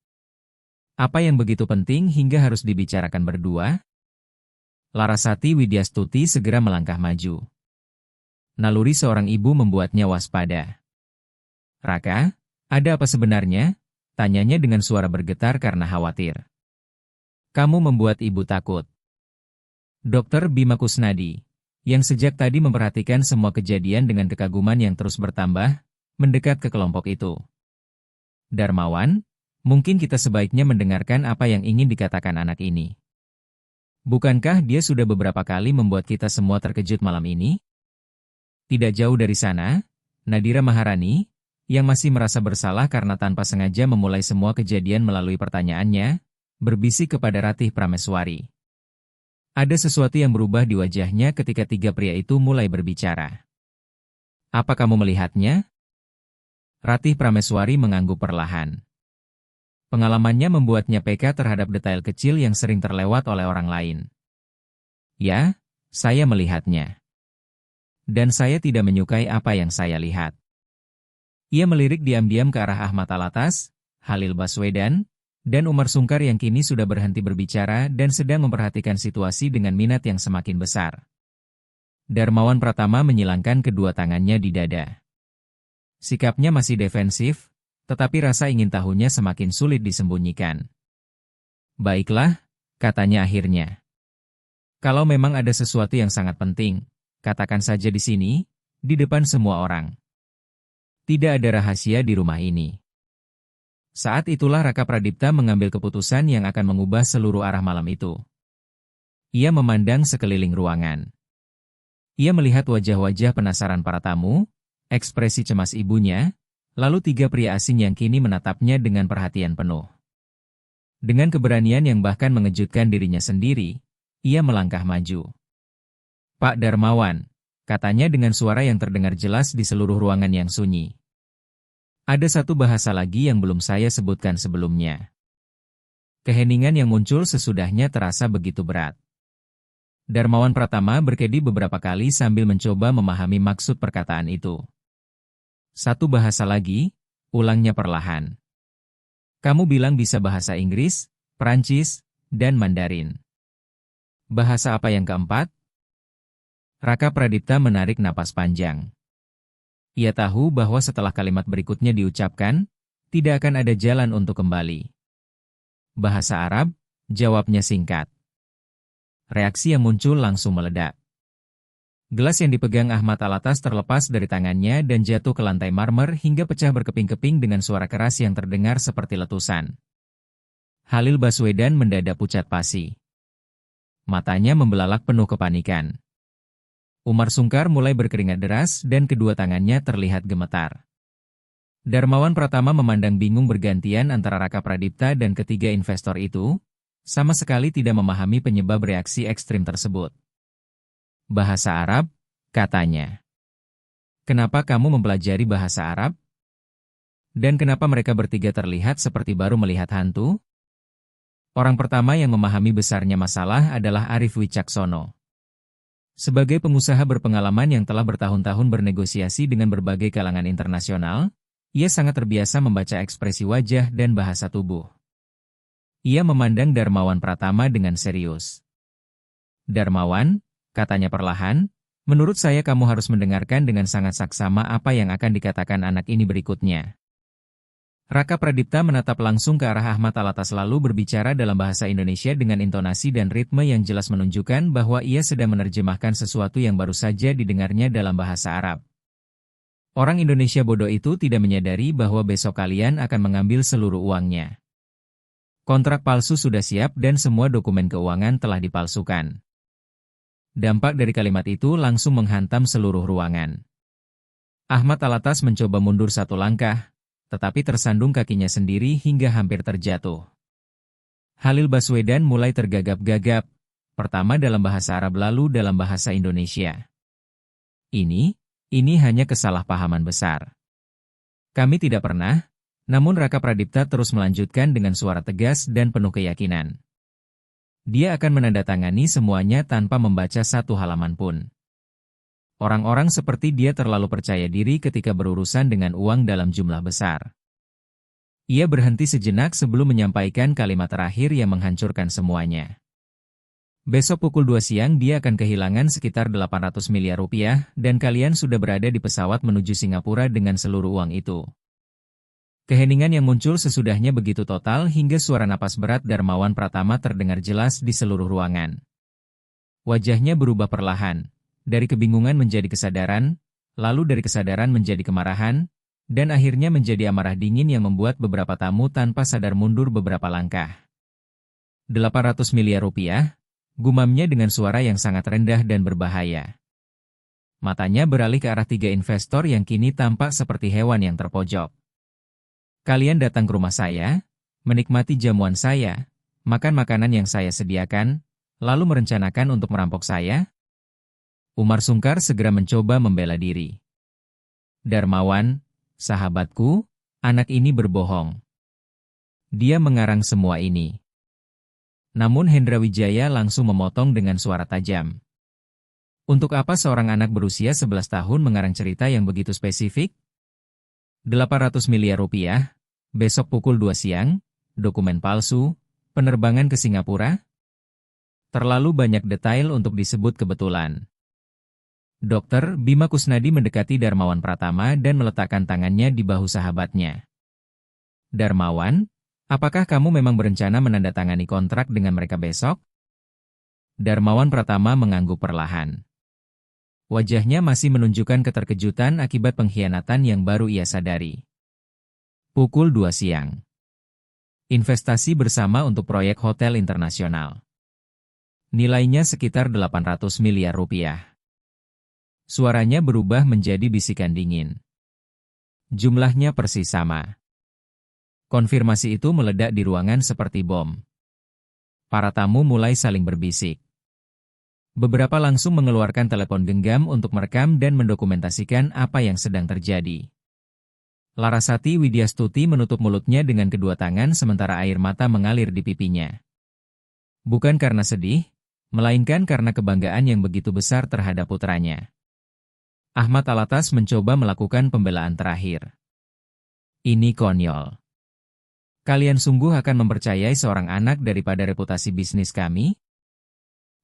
Apa yang begitu penting hingga harus dibicarakan berdua? Larasati Widyastuti segera melangkah maju. Naluri seorang ibu membuatnya waspada. "Raka, ada apa sebenarnya?" tanyanya dengan suara bergetar karena khawatir. "Kamu membuat ibu takut." Dokter Bima Kusnadi, yang sejak tadi memperhatikan semua kejadian dengan kekaguman yang terus bertambah, mendekat ke kelompok itu. "Darmawan, mungkin kita sebaiknya mendengarkan apa yang ingin dikatakan anak ini. Bukankah dia sudah beberapa kali membuat kita semua terkejut malam ini?" Tidak jauh dari sana, Nadira Maharani, yang masih merasa bersalah karena tanpa sengaja memulai semua kejadian melalui pertanyaannya, berbisik kepada Ratih Prameswari. Ada sesuatu yang berubah di wajahnya ketika tiga pria itu mulai berbicara. "Apa kamu melihatnya?" Ratih Prameswari mengangguk perlahan. Pengalamannya membuatnya peka terhadap detail kecil yang sering terlewat oleh orang lain. "Ya, saya melihatnya. Dan saya tidak menyukai apa yang saya lihat." Ia melirik diam-diam ke arah Ahmad Alatas, Halil Baswedan, dan Umar Sungkar yang kini sudah berhenti berbicara dan sedang memperhatikan situasi dengan minat yang semakin besar. Darmawan Pratama menyilangkan kedua tangannya di dada. Sikapnya masih defensif, tetapi rasa ingin tahunya semakin sulit disembunyikan. Baiklah, katanya akhirnya. Kalau memang ada sesuatu yang sangat penting, katakan saja di sini, di depan semua orang. Tidak ada rahasia di rumah ini. Saat itulah Raka Pradipta mengambil keputusan yang akan mengubah seluruh arah malam itu. Ia memandang sekeliling ruangan. Ia melihat wajah-wajah penasaran para tamu, ekspresi cemas ibunya, lalu 3 pria asing yang kini menatapnya dengan perhatian penuh. Dengan keberanian yang bahkan mengejutkan dirinya sendiri, ia melangkah maju. "Pak Darmawan," katanya dengan suara yang terdengar jelas di seluruh ruangan yang sunyi. "Ada satu bahasa lagi yang belum saya sebutkan sebelumnya." Keheningan yang muncul sesudahnya terasa begitu berat. Darmawan Pratama berkedi beberapa kali sambil mencoba memahami maksud perkataan itu. "Satu bahasa lagi," ulangnya perlahan. "Kamu bilang bisa bahasa Inggris, Perancis, dan Mandarin. Bahasa apa yang keempat?" Raka Pradipta menarik napas panjang. Ia tahu bahwa setelah kalimat berikutnya diucapkan, tidak akan ada jalan untuk kembali. "Bahasa Arab," jawabnya singkat. Reaksi yang muncul langsung meledak. Gelas yang dipegang Ahmad Alatas terlepas dari tangannya dan jatuh ke lantai marmer hingga pecah berkeping-keping dengan suara keras yang terdengar seperti letusan. Halil Baswedan mendadak pucat pasi. Matanya membelalak penuh kepanikan. Umar Sungkar mulai berkeringat deras dan kedua tangannya terlihat gemetar. Darmawan Pratama memandang bingung bergantian antara Raka Pradipta dan ketiga investor itu, sama sekali tidak memahami penyebab reaksi ekstrim tersebut. "Bahasa Arab," katanya. "Kenapa kamu mempelajari bahasa Arab? Dan kenapa mereka bertiga terlihat seperti baru melihat hantu?" Orang pertama yang memahami besarnya masalah adalah Arif Wicaksono. Sebagai pengusaha berpengalaman yang telah bertahun-tahun bernegosiasi dengan berbagai kalangan internasional, ia sangat terbiasa membaca ekspresi wajah dan bahasa tubuh. Ia memandang Darmawan Pratama dengan serius. "Darmawan," katanya perlahan, "menurut saya kamu harus mendengarkan dengan sangat saksama apa yang akan dikatakan anak ini berikutnya." Raka Pradipta menatap langsung ke arah Ahmad Alatas lalu berbicara dalam bahasa Indonesia dengan intonasi dan ritme yang jelas menunjukkan bahwa ia sedang menerjemahkan sesuatu yang baru saja didengarnya dalam bahasa Arab. "Orang Indonesia bodoh itu tidak menyadari bahwa besok kalian akan mengambil seluruh uangnya. Kontrak palsu sudah siap dan semua dokumen keuangan telah dipalsukan." Dampak dari kalimat itu langsung menghantam seluruh ruangan. Ahmad Alatas mencoba mundur satu langkah, tetapi tersandung kakinya sendiri hingga hampir terjatuh. Halil Baswedan mulai tergagap-gagap, pertama dalam bahasa Arab lalu dalam bahasa Indonesia. Ini hanya kesalahpahaman besar. "Kami tidak pernah," namun Raka Pradipta terus melanjutkan dengan suara tegas dan penuh keyakinan. Dia akan menandatangani semuanya tanpa membaca satu halaman pun. Orang-orang seperti dia terlalu percaya diri ketika berurusan dengan uang dalam jumlah besar. Ia berhenti sejenak sebelum menyampaikan kalimat terakhir yang menghancurkan semuanya. "Besok pukul 2 siang dia akan kehilangan sekitar 800 miliar rupiah dan kalian sudah berada di pesawat menuju Singapura dengan seluruh uang itu." Keheningan yang muncul sesudahnya begitu total hingga suara napas berat Darmawan Pratama terdengar jelas di seluruh ruangan. Wajahnya berubah perlahan. Dari kebingungan menjadi kesadaran, lalu dari kesadaran menjadi kemarahan, dan akhirnya menjadi amarah dingin yang membuat beberapa tamu tanpa sadar mundur beberapa langkah. 800 miliar rupiah, gumamnya dengan suara yang sangat rendah dan berbahaya. Matanya beralih ke arah 3 investor yang kini tampak seperti hewan yang terpojok. "Kalian datang ke rumah saya, menikmati jamuan saya, makan makanan yang saya sediakan, lalu merencanakan untuk merampok saya?" Umar Sungkar segera mencoba membela diri. "Darmawan, sahabatku, anak ini berbohong. Dia mengarang semua ini." Namun Hendra Wijaya langsung memotong dengan suara tajam. "Untuk apa seorang anak berusia 11 tahun mengarang cerita yang begitu spesifik? 800 miliar rupiah, besok pukul 2 siang, dokumen palsu, penerbangan ke Singapura? Terlalu banyak detail untuk disebut kebetulan." Dokter Bima Kusnadi mendekati Darmawan Pratama dan meletakkan tangannya di bahu sahabatnya. Darmawan, apakah kamu memang berencana menandatangani kontrak dengan mereka besok? Darmawan Pratama mengangguk perlahan. Wajahnya masih menunjukkan keterkejutan akibat pengkhianatan yang baru ia sadari. Pukul 2 siang. Investasi bersama untuk proyek hotel internasional. Nilainya sekitar 800 miliar rupiah. Suaranya berubah menjadi bisikan dingin. Jumlahnya persis sama. Konfirmasi itu meledak di ruangan seperti bom. Para tamu mulai saling berbisik. Beberapa langsung mengeluarkan telepon genggam untuk merekam dan mendokumentasikan apa yang sedang terjadi. Larasati Widyastuti menutup mulutnya dengan kedua tangan sementara air mata mengalir di pipinya. Bukan karena sedih, melainkan karena kebanggaan yang begitu besar terhadap putranya. Ahmad Alatas mencoba melakukan pembelaan terakhir. Ini konyol. Kalian sungguh akan mempercayai seorang anak daripada reputasi bisnis kami?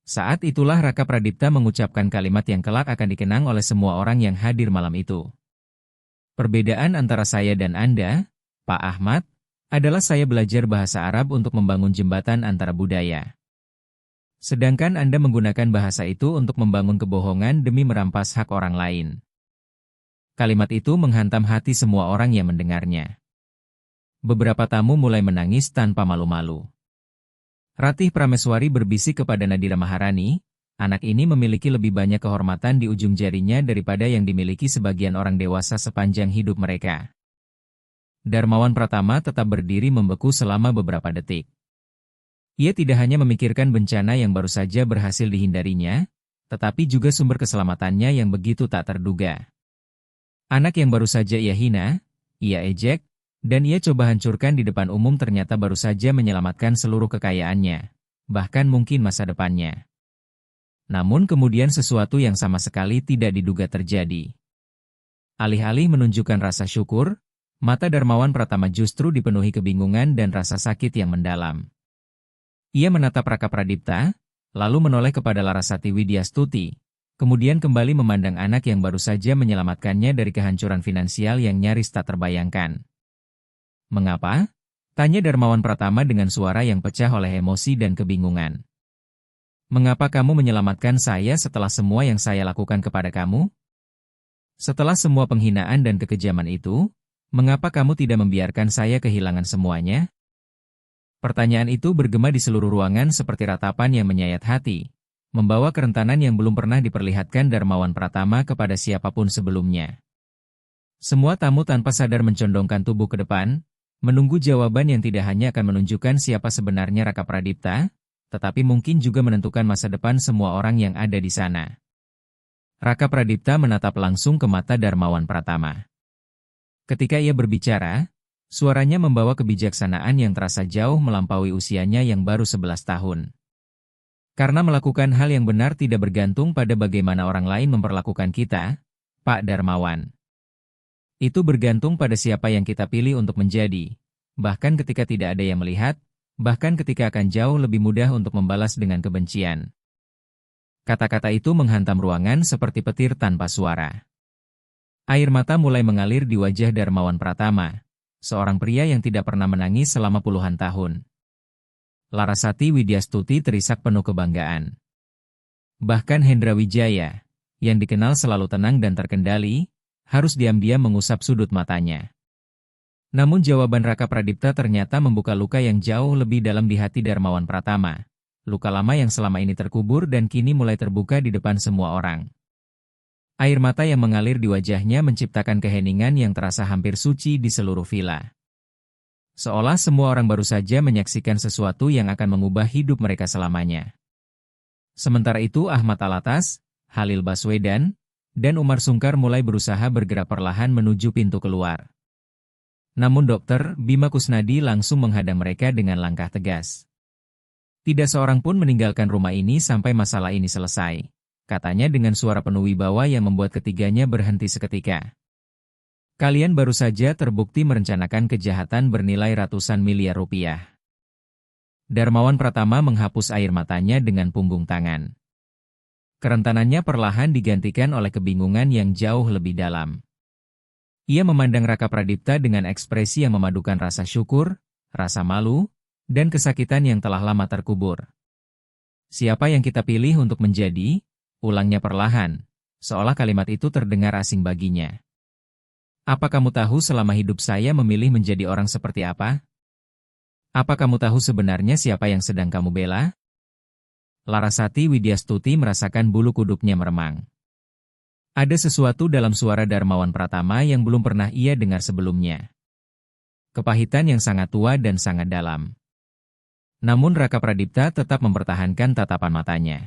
Saat itulah Raka Pradipta mengucapkan kalimat yang kelak akan dikenang oleh semua orang yang hadir malam itu. Perbedaan antara saya dan Anda, Pak Ahmad, adalah saya belajar bahasa Arab untuk membangun jembatan antara budaya. Sedangkan Anda menggunakan bahasa itu untuk membangun kebohongan demi merampas hak orang lain. Kalimat itu menghantam hati semua orang yang mendengarnya. Beberapa tamu mulai menangis tanpa malu-malu. Ratih Prameswari berbisik kepada Nadira Maharani, anak ini memiliki lebih banyak kehormatan di ujung jarinya daripada yang dimiliki sebagian orang dewasa sepanjang hidup mereka. Darmawan Pratama tetap berdiri membeku selama beberapa detik. Ia tidak hanya memikirkan bencana yang baru saja berhasil dihindarinya, tetapi juga sumber keselamatannya yang begitu tak terduga. Anak yang baru saja ia hina, ia ejek, dan ia coba hancurkan di depan umum ternyata baru saja menyelamatkan seluruh kekayaannya, bahkan mungkin masa depannya. Namun kemudian sesuatu yang sama sekali tidak diduga terjadi. Alih-alih menunjukkan rasa syukur, mata Darmawan Pratama justru dipenuhi kebingungan dan rasa sakit yang mendalam. Ia menatap Raka Pradipta, lalu menoleh kepada Larasati Widyastuti, kemudian kembali memandang anak yang baru saja menyelamatkannya dari kehancuran finansial yang nyaris tak terbayangkan. Mengapa? Tanya Darmawan Pratama dengan suara yang pecah oleh emosi dan kebingungan. Mengapa kamu menyelamatkan saya setelah semua yang saya lakukan kepada kamu? Setelah semua penghinaan dan kekejaman itu, mengapa kamu tidak membiarkan saya kehilangan semuanya? Pertanyaan itu bergema di seluruh ruangan seperti ratapan yang menyayat hati, membawa kerentanan yang belum pernah diperlihatkan Darmawan Pratama kepada siapapun sebelumnya. Semua tamu tanpa sadar mencondongkan tubuh ke depan, menunggu jawaban yang tidak hanya akan menunjukkan siapa sebenarnya Raka Pradipta, tetapi mungkin juga menentukan masa depan semua orang yang ada di sana. Raka Pradipta menatap langsung ke mata Darmawan Pratama. Ketika ia berbicara, suaranya membawa kebijaksanaan yang terasa jauh melampaui usianya yang baru 11 tahun. Karena melakukan hal yang benar tidak bergantung pada bagaimana orang lain memperlakukan kita, Pak Darmawan. Itu bergantung pada siapa yang kita pilih untuk menjadi, bahkan ketika tidak ada yang melihat, bahkan ketika akan jauh lebih mudah untuk membalas dengan kebencian. Kata-kata itu menghantam ruangan seperti petir tanpa suara. Air mata mulai mengalir di wajah Darmawan Pratama, seorang pria yang tidak pernah menangis selama puluhan tahun. Larasati Widyastuti terisak penuh kebanggaan. Bahkan Hendra Wijaya, yang dikenal selalu tenang dan terkendali, harus diam-diam mengusap sudut matanya. Namun jawaban Raka Pradipta ternyata membuka luka yang jauh lebih dalam di hati Darmawan Pratama. Luka lama yang selama ini terkubur dan kini mulai terbuka di depan semua orang. Air mata yang mengalir di wajahnya menciptakan keheningan yang terasa hampir suci di seluruh vila. Seolah semua orang baru saja menyaksikan sesuatu yang akan mengubah hidup mereka selamanya. Sementara itu Ahmad Alatas, Halil Baswedan, dan Umar Sungkar mulai berusaha bergerak perlahan menuju pintu keluar. Namun Dokter Bima Kusnadi langsung menghadang mereka dengan langkah tegas. Tidak seorang pun meninggalkan rumah ini sampai masalah ini selesai, katanya dengan suara penuh wibawa yang membuat ketiganya berhenti seketika. Kalian baru saja terbukti merencanakan kejahatan bernilai ratusan miliar rupiah. Darmawan Pratama menghapus air matanya dengan punggung tangan. Kerentanannya perlahan digantikan oleh kebingungan yang jauh lebih dalam. Ia memandang Raka Pradipta dengan ekspresi yang memadukan rasa syukur, rasa malu, dan kesakitan yang telah lama terkubur. Siapa yang kita pilih untuk menjadi? Ulangnya perlahan, seolah kalimat itu terdengar asing baginya. Apa kamu tahu selama hidup saya memilih menjadi orang seperti apa? Apa kamu tahu sebenarnya siapa yang sedang kamu bela? Larasati Widyastuti merasakan bulu kuduknya meremang. Ada sesuatu dalam suara Darmawan Pratama yang belum pernah ia dengar sebelumnya. Kepahitan yang sangat tua dan sangat dalam. Namun Raka Pradipta tetap mempertahankan tatapan matanya.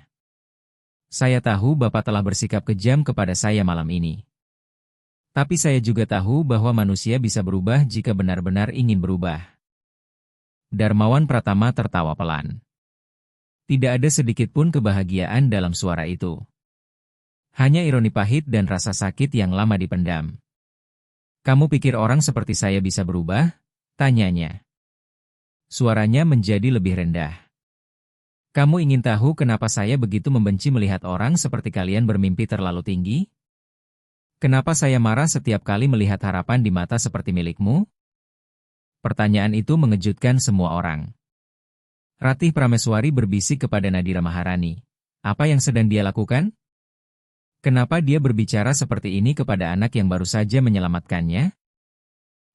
Saya tahu Bapak telah bersikap kejam kepada saya malam ini. Tapi saya juga tahu bahwa manusia bisa berubah jika benar-benar ingin berubah. Darmawan Pratama tertawa pelan. Tidak ada sedikit pun kebahagiaan dalam suara itu. Hanya ironi pahit dan rasa sakit yang lama dipendam. Kamu pikir orang seperti saya bisa berubah? Tanyanya. Suaranya menjadi lebih rendah. Kamu ingin tahu kenapa saya begitu membenci melihat orang seperti kalian bermimpi terlalu tinggi? Kenapa saya marah setiap kali melihat harapan di mata seperti milikmu? Pertanyaan itu mengejutkan semua orang. Ratih Prameswari berbisik kepada Nadira Maharani. Apa yang sedang dia lakukan? Kenapa dia berbicara seperti ini kepada anak yang baru saja menyelamatkannya?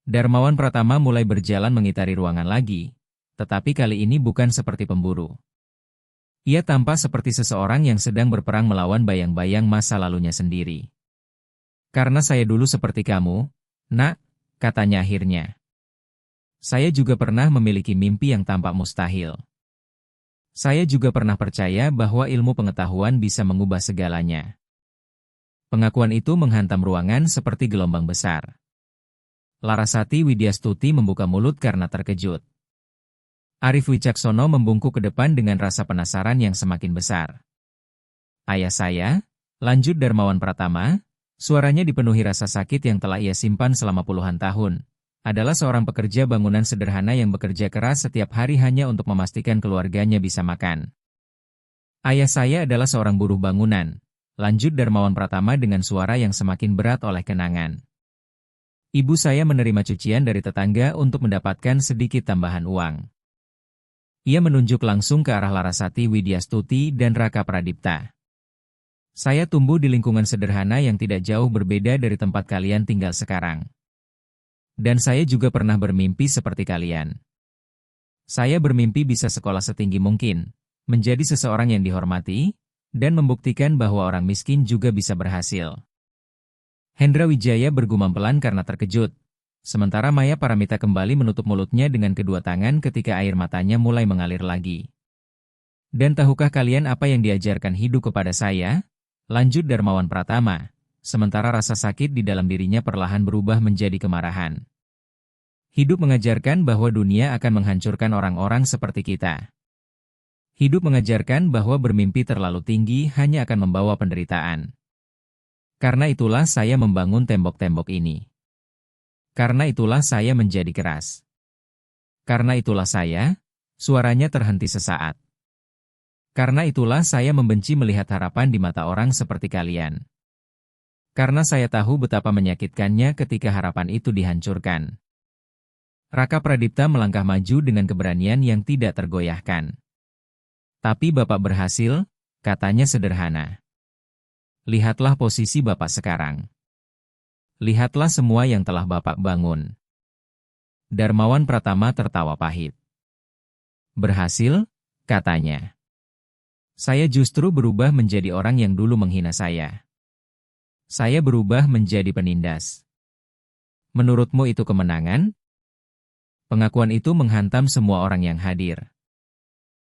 Darmawan Pratama mulai berjalan mengitari ruangan lagi, tetapi kali ini bukan seperti pemburu. Ia tampak seperti seseorang yang sedang berperang melawan bayang-bayang masa lalunya sendiri. Karena saya dulu seperti kamu, Nak, katanya akhirnya. Saya juga pernah memiliki mimpi yang tampak mustahil. Saya juga pernah percaya bahwa ilmu pengetahuan bisa mengubah segalanya. Pengakuan itu menghantam ruangan seperti gelombang besar. Larasati Widyastuti membuka mulut karena terkejut. Arif Wicaksono membungkuk ke depan dengan rasa penasaran yang semakin besar. Ayah saya, lanjut Darmawan Pratama, suaranya dipenuhi rasa sakit yang telah ia simpan selama puluhan tahun. Adalah seorang pekerja bangunan sederhana yang bekerja keras setiap hari hanya untuk memastikan keluarganya bisa makan. Ayah saya adalah seorang buruh bangunan, lanjut Darmawan Pratama dengan suara yang semakin berat oleh kenangan. Ibu saya menerima cucian dari tetangga untuk mendapatkan sedikit tambahan uang. Ia menunjuk langsung ke arah Larasati Widyastuti dan Raka Pradipta. Saya tumbuh di lingkungan sederhana yang tidak jauh berbeda dari tempat kalian tinggal sekarang. Dan saya juga pernah bermimpi seperti kalian. Saya bermimpi bisa sekolah setinggi mungkin, menjadi seseorang yang dihormati, dan membuktikan bahwa orang miskin juga bisa berhasil. Hendra Wijaya bergumam pelan karena terkejut, sementara Maya Paramita kembali menutup mulutnya dengan kedua tangan ketika air matanya mulai mengalir lagi. Dan tahukah kalian apa yang diajarkan hidup kepada saya? Lanjut Darmawan Pratama, sementara rasa sakit di dalam dirinya perlahan berubah menjadi kemarahan. Hidup mengajarkan bahwa dunia akan menghancurkan orang-orang seperti kita. Hidup mengajarkan bahwa bermimpi terlalu tinggi hanya akan membawa penderitaan. Karena itulah saya membangun tembok-tembok ini. Karena itulah saya menjadi keras. Karena itulah saya, suaranya terhenti sesaat. Karena itulah saya membenci melihat harapan di mata orang seperti kalian. Karena saya tahu betapa menyakitkannya ketika harapan itu dihancurkan. Raka Pradipta melangkah maju dengan keberanian yang tidak tergoyahkan. Tapi Bapak berhasil, katanya sederhana. Lihatlah posisi Bapak sekarang. Lihatlah semua yang telah Bapak bangun. Darmawan Pratama tertawa pahit. Berhasil, katanya. Saya justru berubah menjadi orang yang dulu menghina saya. Saya berubah menjadi penindas. Menurutmu itu kemenangan? Pengakuan itu menghantam semua orang yang hadir.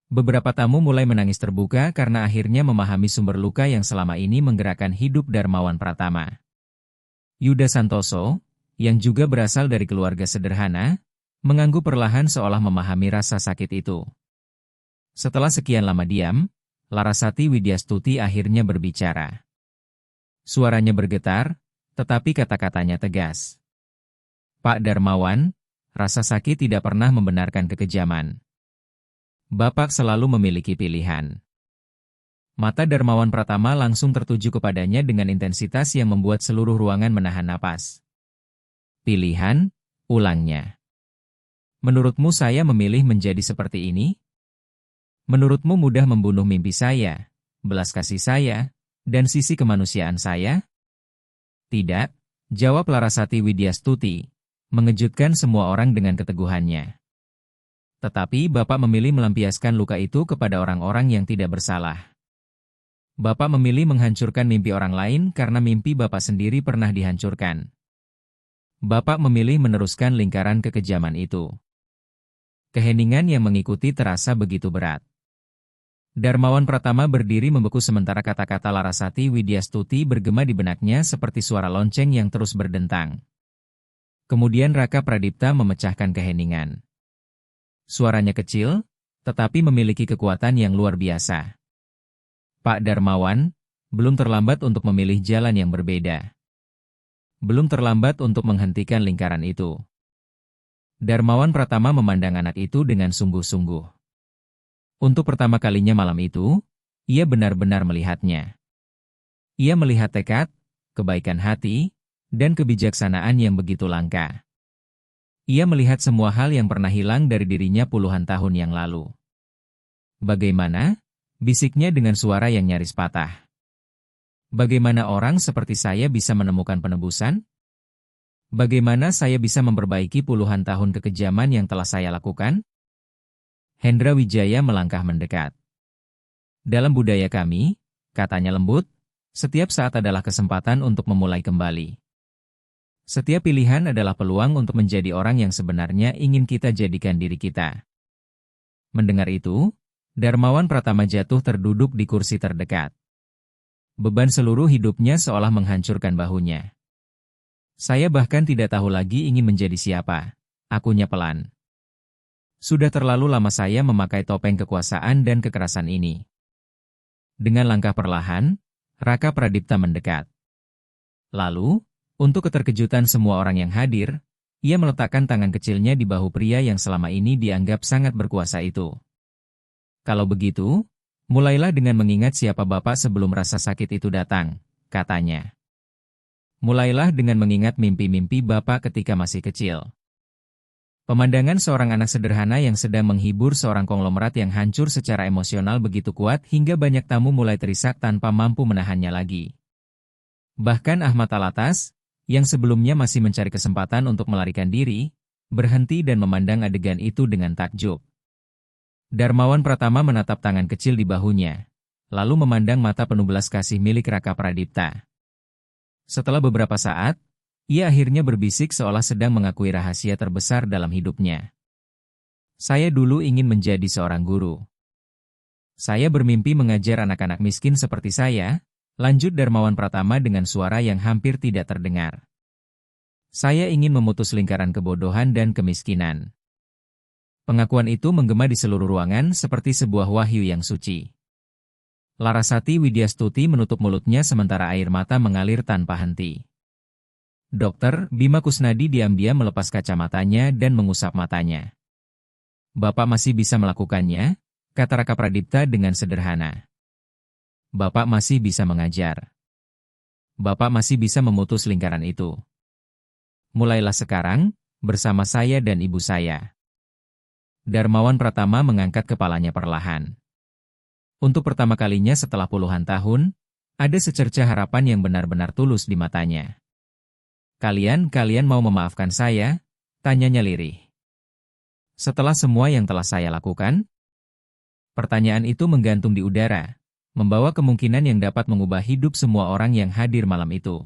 Beberapa tamu mulai menangis terbuka karena akhirnya memahami sumber luka yang selama ini menggerakkan hidup Darmawan Pratama. Yuda Santoso, yang juga berasal dari keluarga sederhana, mengangguk perlahan seolah memahami rasa sakit itu. Setelah sekian lama diam, Larasati Widyastuti akhirnya berbicara. Suaranya bergetar, tetapi kata-katanya tegas. Pak Darmawan, rasa sakit tidak pernah membenarkan kekejaman. Bapak selalu memiliki pilihan. Mata Darmawan Pratama langsung tertuju kepadanya dengan intensitas yang membuat seluruh ruangan menahan napas. Pilihan, ulangnya. Menurutmu saya memilih menjadi seperti ini? Menurutmu mudah membunuh mimpi saya, belas kasih saya, dan sisi kemanusiaan saya? Tidak, jawab Larasati Widyastuti, mengejutkan semua orang dengan keteguhannya. Tetapi Bapak memilih melampiaskan luka itu kepada orang-orang yang tidak bersalah. Bapak memilih menghancurkan mimpi orang lain karena mimpi Bapak sendiri pernah dihancurkan. Bapak memilih meneruskan lingkaran kekejaman itu. Keheningan yang mengikuti terasa begitu berat. Darmawan Pratama berdiri membeku sementara kata-kata Larasati Widyastuti bergema di benaknya seperti suara lonceng yang terus berdentang. Kemudian Raka Pradipta memecahkan keheningan. Suaranya kecil, tetapi memiliki kekuatan yang luar biasa. Pak Darmawan, belum terlambat untuk memilih jalan yang berbeda. Belum terlambat untuk menghentikan lingkaran itu. Darmawan Pratama memandang anak itu dengan sungguh-sungguh. Untuk pertama kalinya malam itu, ia benar-benar melihatnya. Ia melihat tekad, kebaikan hati, dan kebijaksanaan yang begitu langka. Ia melihat semua hal yang pernah hilang dari dirinya puluhan tahun yang lalu. Bagaimana? Bisiknya dengan suara yang nyaris patah. Bagaimana orang seperti saya bisa menemukan penebusan? Bagaimana saya bisa memperbaiki puluhan tahun kekejaman yang telah saya lakukan? Hendra Wijaya melangkah mendekat. Dalam budaya kami, katanya lembut, setiap saat adalah kesempatan untuk memulai kembali. Setiap pilihan adalah peluang untuk menjadi orang yang sebenarnya ingin kita jadikan diri kita. Mendengar itu, Darmawan Pratama jatuh terduduk di kursi terdekat. Beban seluruh hidupnya seolah menghancurkan bahunya. Saya bahkan tidak tahu lagi ingin menjadi siapa, akunya pelan. Sudah terlalu lama saya memakai topeng kekuasaan dan kekerasan ini. Dengan langkah perlahan, Raka Pradipta mendekat. Lalu, untuk keterkejutan semua orang yang hadir, ia meletakkan tangan kecilnya di bahu pria yang selama ini dianggap sangat berkuasa itu. Kalau begitu, mulailah dengan mengingat siapa Bapak sebelum rasa sakit itu datang, katanya. Mulailah dengan mengingat mimpi-mimpi Bapak ketika masih kecil. Pemandangan seorang anak sederhana yang sedang menghibur seorang konglomerat yang hancur secara emosional begitu kuat hingga banyak tamu mulai terisak tanpa mampu menahannya lagi. Bahkan Ahmad Alatas, yang sebelumnya masih mencari kesempatan untuk melarikan diri, berhenti dan memandang adegan itu dengan takjub. Darmawan Pratama menatap tangan kecil di bahunya, lalu memandang mata penuh belas kasih milik Raka Pradipta. Setelah beberapa saat, ia akhirnya berbisik seolah sedang mengakui rahasia terbesar dalam hidupnya. Saya dulu ingin menjadi seorang guru. Saya bermimpi mengajar anak-anak miskin seperti saya, lanjut Darmawan Pratama dengan suara yang hampir tidak terdengar. Saya ingin memutus lingkaran kebodohan dan kemiskinan. Pengakuan itu menggema di seluruh ruangan seperti sebuah wahyu yang suci. Larasati Widyastuti menutup mulutnya sementara air mata mengalir tanpa henti. Dokter Bima Kusnadi diam-diam melepas kacamatanya dan mengusap matanya. Bapak masih bisa melakukannya, kata Raka Pradipta dengan sederhana. Bapak masih bisa mengajar. Bapak masih bisa memutus lingkaran itu. Mulailah sekarang, bersama saya dan ibu saya. Darmawan Pratama mengangkat kepalanya perlahan. Untuk pertama kalinya setelah puluhan tahun, ada secerca harapan yang benar-benar tulus di matanya. Kalian mau memaafkan saya? Tanyanya lirih. Setelah semua yang telah saya lakukan? Pertanyaan itu menggantung di udara, membawa kemungkinan yang dapat mengubah hidup semua orang yang hadir malam itu.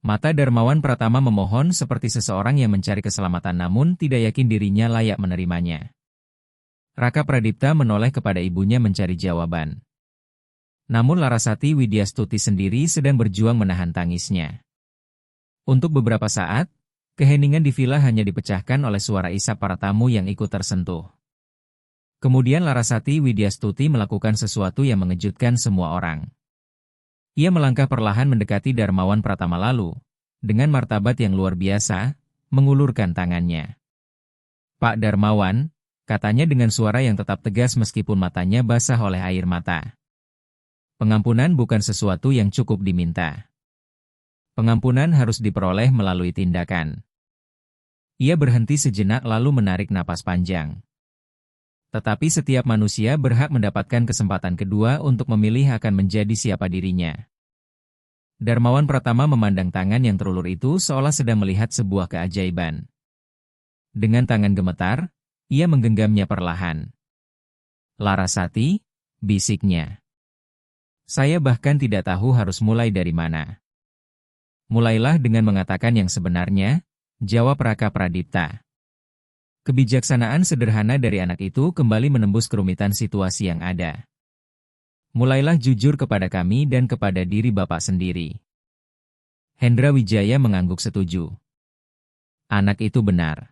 Mata Darmawan Pratama memohon seperti seseorang yang mencari keselamatan namun tidak yakin dirinya layak menerimanya. Raka Pradipta menoleh kepada ibunya mencari jawaban. Namun Larasati Widyastuti sendiri sedang berjuang menahan tangisnya. Untuk beberapa saat, keheningan di villa hanya dipecahkan oleh suara isap para tamu yang ikut tersentuh. Kemudian Larasati Widyastuti melakukan sesuatu yang mengejutkan semua orang. Ia melangkah perlahan mendekati Darmawan Pratama lalu, dengan martabat yang luar biasa, mengulurkan tangannya. Pak Darmawan, katanya dengan suara yang tetap tegas meskipun matanya basah oleh air mata. Pengampunan bukan sesuatu yang cukup diminta. Pengampunan harus diperoleh melalui tindakan. Ia berhenti sejenak lalu menarik napas panjang. Tetapi setiap manusia berhak mendapatkan kesempatan kedua untuk memilih akan menjadi siapa dirinya. Darmawan Pratama memandang tangan yang terulur itu seolah sedang melihat sebuah keajaiban. Dengan tangan gemetar, ia menggenggamnya perlahan. "Larasati," bisiknya. "Saya bahkan tidak tahu harus mulai dari mana." "Mulailah dengan mengatakan yang sebenarnya," jawab Raka Pradipta. Kebijaksanaan sederhana dari anak itu kembali menembus kerumitan situasi yang ada. "Mulailah jujur kepada kami dan kepada diri Bapak sendiri." Hendra Wijaya mengangguk setuju. Anak itu benar.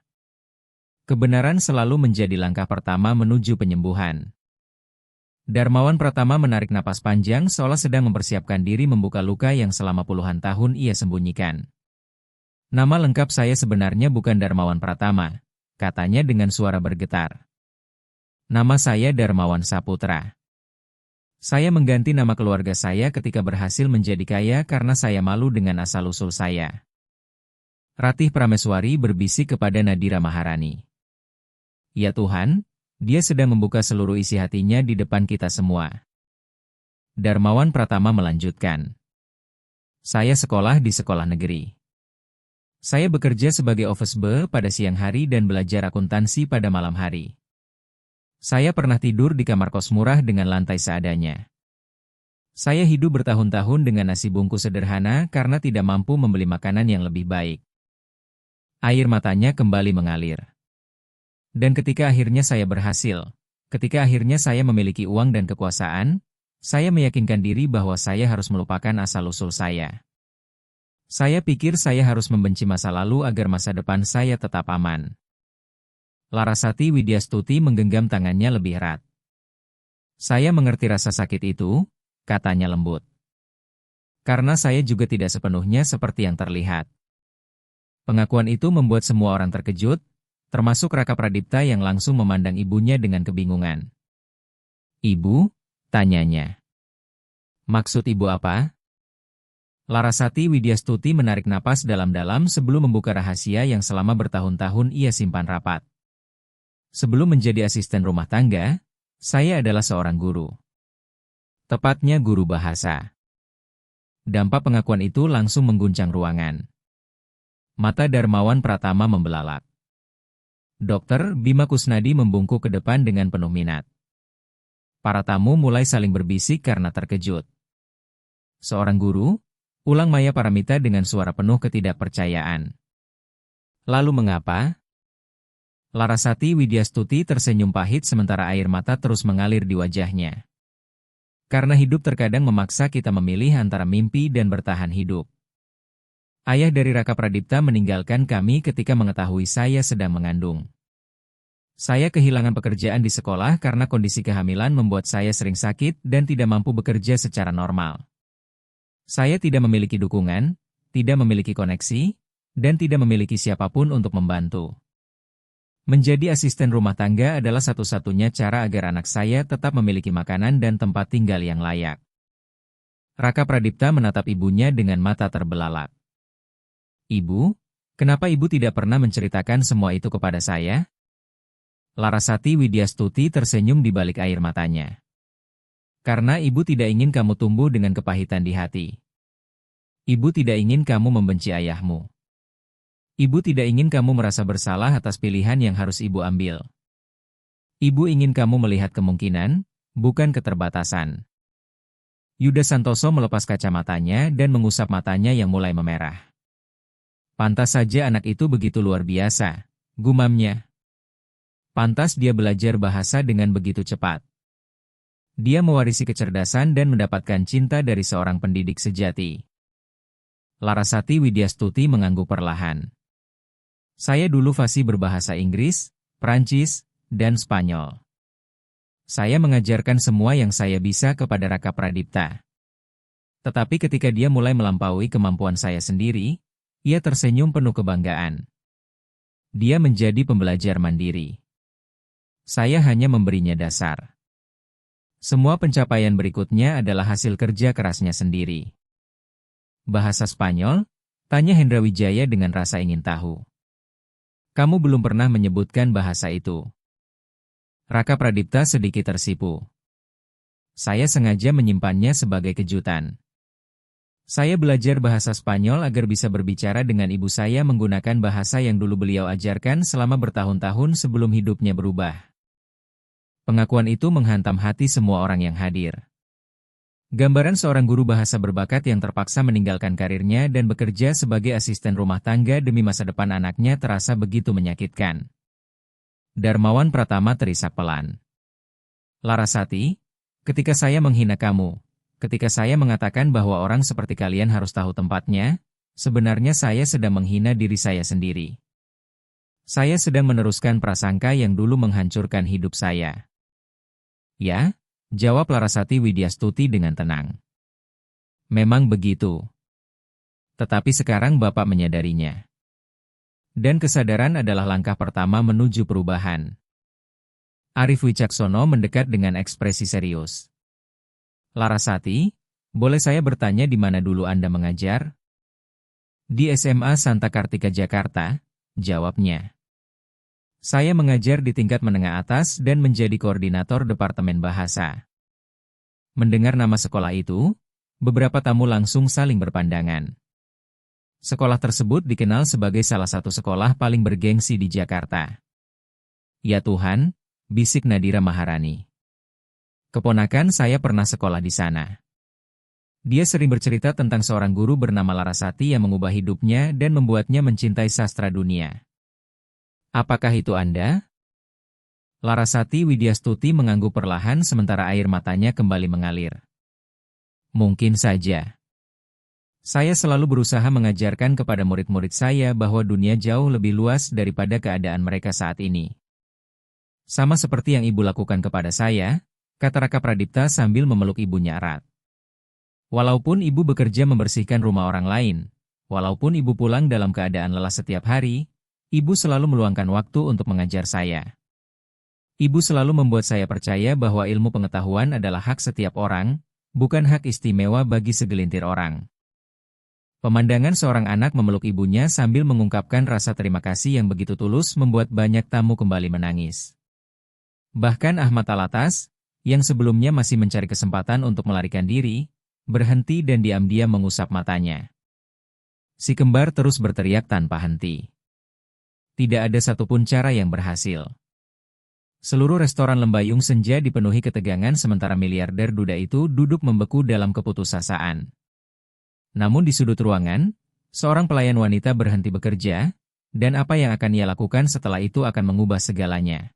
Kebenaran selalu menjadi langkah pertama menuju penyembuhan. Darmawan Pratama menarik napas panjang seolah sedang mempersiapkan diri membuka luka yang selama puluhan tahun ia sembunyikan. "Nama lengkap saya sebenarnya bukan Darmawan Pratama," katanya dengan suara bergetar. "Nama saya Darmawan Saputra. Saya mengganti nama keluarga saya ketika berhasil menjadi kaya karena saya malu dengan asal-usul saya." Ratih Prameswari berbisik kepada Nadira Maharani. "Ya Tuhan, dia sedang membuka seluruh isi hatinya di depan kita semua." Darmawan Pratama melanjutkan. "Saya sekolah di sekolah negeri. Saya bekerja sebagai office boy pada siang hari dan belajar akuntansi pada malam hari. Saya pernah tidur di kamar kos murah dengan lantai seadanya. Saya hidup bertahun-tahun dengan nasi bungkus sederhana karena tidak mampu membeli makanan yang lebih baik." Air matanya kembali mengalir. "Dan ketika akhirnya saya berhasil, ketika akhirnya saya memiliki uang dan kekuasaan, saya meyakinkan diri bahwa saya harus melupakan asal-usul saya. Saya pikir saya harus membenci masa lalu agar masa depan saya tetap aman." Larasati Widyastuti menggenggam tangannya lebih erat. "Saya mengerti rasa sakit itu," katanya lembut. "Karena saya juga tidak sepenuhnya seperti yang terlihat." Pengakuan itu membuat semua orang terkejut, termasuk Raka Pradipta yang langsung memandang ibunya dengan kebingungan. "Ibu?" tanyanya. "Maksud ibu apa?" Larasati Widyastuti menarik napas dalam-dalam sebelum membuka rahasia yang selama bertahun-tahun ia simpan rapat. "Sebelum menjadi asisten rumah tangga, saya adalah seorang guru. Tepatnya guru bahasa." Dampak pengakuan itu langsung mengguncang ruangan. Mata Darmawan Pratama membelalak. Dr. Bima Kusnadi membungkuk ke depan dengan penuh minat. Para tamu mulai saling berbisik karena terkejut. "Seorang guru?" ulang Maya Paramita dengan suara penuh ketidakpercayaan. "Lalu mengapa?" Larasati Widyastuti tersenyum pahit sementara air mata terus mengalir di wajahnya. "Karena hidup terkadang memaksa kita memilih antara mimpi dan bertahan hidup. Ayah dari Raka Pradipta meninggalkan kami ketika mengetahui saya sedang mengandung. Saya kehilangan pekerjaan di sekolah karena kondisi kehamilan membuat saya sering sakit dan tidak mampu bekerja secara normal. Saya tidak memiliki dukungan, tidak memiliki koneksi, dan tidak memiliki siapapun untuk membantu. Menjadi asisten rumah tangga adalah satu-satunya cara agar anak saya tetap memiliki makanan dan tempat tinggal yang layak." Raka Pradipta menatap ibunya dengan mata terbelalak. "Ibu, kenapa ibu tidak pernah menceritakan semua itu kepada saya?" Larasati Widyastuti tersenyum di balik air matanya. "Karena ibu tidak ingin kamu tumbuh dengan kepahitan di hati. Ibu tidak ingin kamu membenci ayahmu. Ibu tidak ingin kamu merasa bersalah atas pilihan yang harus ibu ambil. Ibu ingin kamu melihat kemungkinan, bukan keterbatasan." Yuda Santoso melepas kacamatanya dan mengusap matanya yang mulai memerah. "Pantas saja anak itu begitu luar biasa," gumamnya. "Pantas dia belajar bahasa dengan begitu cepat. Dia mewarisi kecerdasan dan mendapatkan cinta dari seorang pendidik sejati." Larasati Widyastuti mengangguk perlahan. "Saya dulu fasih berbahasa Inggris, Prancis, dan Spanyol. Saya mengajarkan semua yang saya bisa kepada Raka Pradipta. Tetapi ketika dia mulai melampaui kemampuan saya sendiri, ia tersenyum penuh kebanggaan. Dia menjadi pembelajar mandiri. Saya hanya memberinya dasar. Semua pencapaian berikutnya adalah hasil kerja kerasnya sendiri. Bahasa Spanyol? Tanya Hendra Wijaya dengan rasa ingin tahu. Kamu belum pernah menyebutkan bahasa itu. Raka Pradipta sedikit tersipu. Saya sengaja menyimpannya sebagai kejutan. Saya belajar bahasa Spanyol agar bisa berbicara dengan ibu saya menggunakan bahasa yang dulu beliau ajarkan selama bertahun-tahun sebelum hidupnya berubah. Pengakuan itu menghantam hati semua orang yang hadir. Gambaran seorang guru bahasa berbakat yang terpaksa meninggalkan karirnya dan bekerja sebagai asisten rumah tangga demi masa depan anaknya terasa begitu menyakitkan. Darmawan Pratama terisak pelan. Larasati, ketika saya menghina kamu, ketika saya mengatakan bahwa orang seperti kalian harus tahu tempatnya, sebenarnya saya sedang menghina diri saya sendiri. Saya sedang meneruskan prasangka yang dulu menghancurkan hidup saya. Ya? Jawab Larasati Widyastuti dengan tenang. Memang begitu. Tetapi sekarang Bapak menyadarinya. Dan kesadaran adalah langkah pertama menuju perubahan. Arif Wicaksono mendekat dengan ekspresi serius. Larasati, boleh saya bertanya di mana dulu Anda mengajar? Di SMA Santa Kartika Jakarta, jawabnya. Saya mengajar di tingkat menengah atas dan menjadi koordinator Departemen Bahasa. Mendengar nama sekolah itu, beberapa tamu langsung saling berpandangan. Sekolah tersebut dikenal sebagai salah satu sekolah paling bergengsi di Jakarta. Ya Tuhan, bisik Nadira Maharani. Keponakan saya pernah sekolah di sana. Dia sering bercerita tentang seorang guru bernama Larasati yang mengubah hidupnya dan membuatnya mencintai sastra dunia. Apakah itu Anda? Larasati Widyastuti mengangguk perlahan sementara air matanya kembali mengalir. Mungkin saja. Saya selalu berusaha mengajarkan kepada murid-murid saya bahwa dunia jauh lebih luas daripada keadaan mereka saat ini. Sama seperti yang ibu lakukan kepada saya, kata Raka Pradipta sambil memeluk ibunya erat. Walaupun ibu bekerja membersihkan rumah orang lain, walaupun ibu pulang dalam keadaan lelah setiap hari, ibu selalu meluangkan waktu untuk mengajar saya. Ibu selalu membuat saya percaya bahwa ilmu pengetahuan adalah hak setiap orang, bukan hak istimewa bagi segelintir orang. Pemandangan seorang anak memeluk ibunya sambil mengungkapkan rasa terima kasih yang begitu tulus membuat banyak tamu kembali menangis. Bahkan Ahmad Alatas, yang sebelumnya masih mencari kesempatan untuk melarikan diri, berhenti dan diam-diam mengusap matanya. Si kembar terus berteriak tanpa henti. Tidak ada satupun cara yang berhasil. Seluruh restoran Lembayung Senja dipenuhi ketegangan sementara miliarder duda itu duduk membeku dalam keputusasaan. Namun di sudut ruangan, seorang pelayan wanita berhenti bekerja, dan apa yang akan ia lakukan setelah itu akan mengubah segalanya.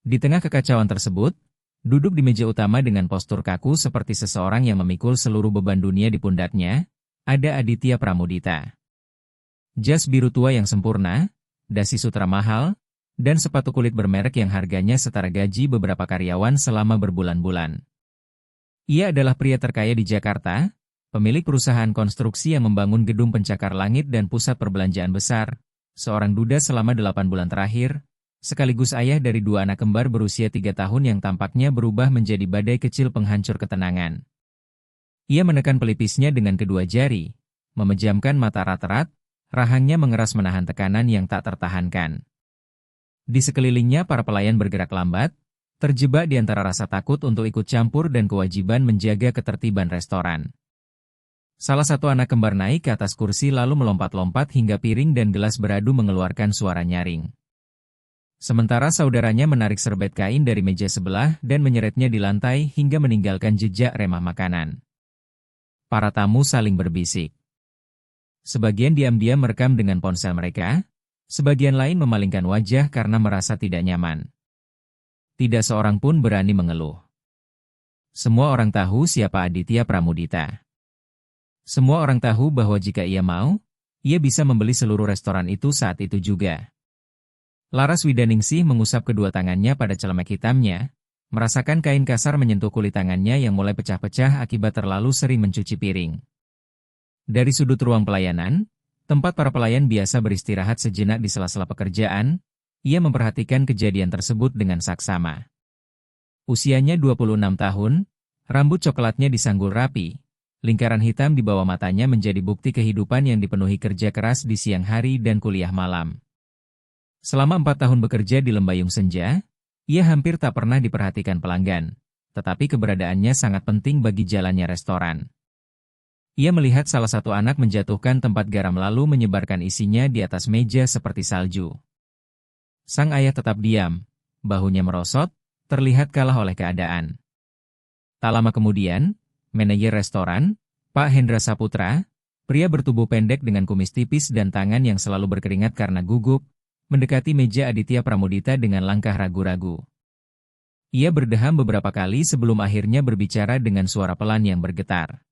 Di tengah kekacauan tersebut, duduk di meja utama dengan postur kaku seperti seseorang yang memikul seluruh beban dunia di pundaknya, ada Aditya Pramudita. Jas biru tua yang sempurna, dasi sutra mahal, dan sepatu kulit bermerek yang harganya setara gaji beberapa karyawan selama berbulan-bulan. Ia adalah pria terkaya di Jakarta, pemilik perusahaan konstruksi yang membangun gedung pencakar langit dan pusat perbelanjaan besar, seorang duda selama 8 bulan terakhir, sekaligus ayah dari 2 anak kembar berusia 3 tahun yang tampaknya berubah menjadi badai kecil penghancur ketenangan. Ia menekan pelipisnya dengan kedua jari, memejamkan mata rat-rat, rahangnya mengeras menahan tekanan yang tak tertahankan. Di sekelilingnya para pelayan bergerak lambat, terjebak di antara rasa takut untuk ikut campur dan kewajiban menjaga ketertiban restoran. Salah satu anak kembar naik ke atas kursi lalu melompat-lompat hingga piring dan gelas beradu mengeluarkan suara nyaring. Sementara saudaranya menarik serbet kain dari meja sebelah dan menyeretnya di lantai hingga meninggalkan jejak remah makanan. Para tamu saling berbisik. Sebagian diam-diam merekam dengan ponsel mereka, sebagian lain memalingkan wajah karena merasa tidak nyaman. Tidak seorang pun berani mengeluh. Semua orang tahu siapa Aditya Pramudita. Semua orang tahu bahwa jika ia mau, ia bisa membeli seluruh restoran itu saat itu juga. Laras Widaningsih mengusap kedua tangannya pada celemek hitamnya, merasakan kain kasar menyentuh kulit tangannya yang mulai pecah-pecah akibat terlalu sering mencuci piring. Dari sudut ruang pelayanan, tempat para pelayan biasa beristirahat sejenak di sela-sela pekerjaan, ia memperhatikan kejadian tersebut dengan saksama. Usianya 26 tahun, rambut coklatnya disanggul rapi, lingkaran hitam di bawah matanya menjadi bukti kehidupan yang dipenuhi kerja keras di siang hari dan kuliah malam. Selama 4 tahun bekerja di Lembayung Senja, ia hampir tak pernah diperhatikan pelanggan, tetapi keberadaannya sangat penting bagi jalannya restoran. Ia melihat salah satu anak menjatuhkan tempat garam lalu menyebarkan isinya di atas meja seperti salju. Sang ayah tetap diam, bahunya merosot, terlihat kalah oleh keadaan. Tak lama kemudian, manajer restoran, Pak Hendra Saputra, pria bertubuh pendek dengan kumis tipis dan tangan yang selalu berkeringat karena gugup, mendekati meja Aditya Pramudita dengan langkah ragu-ragu. Ia berdeham beberapa kali sebelum akhirnya berbicara dengan suara pelan yang bergetar.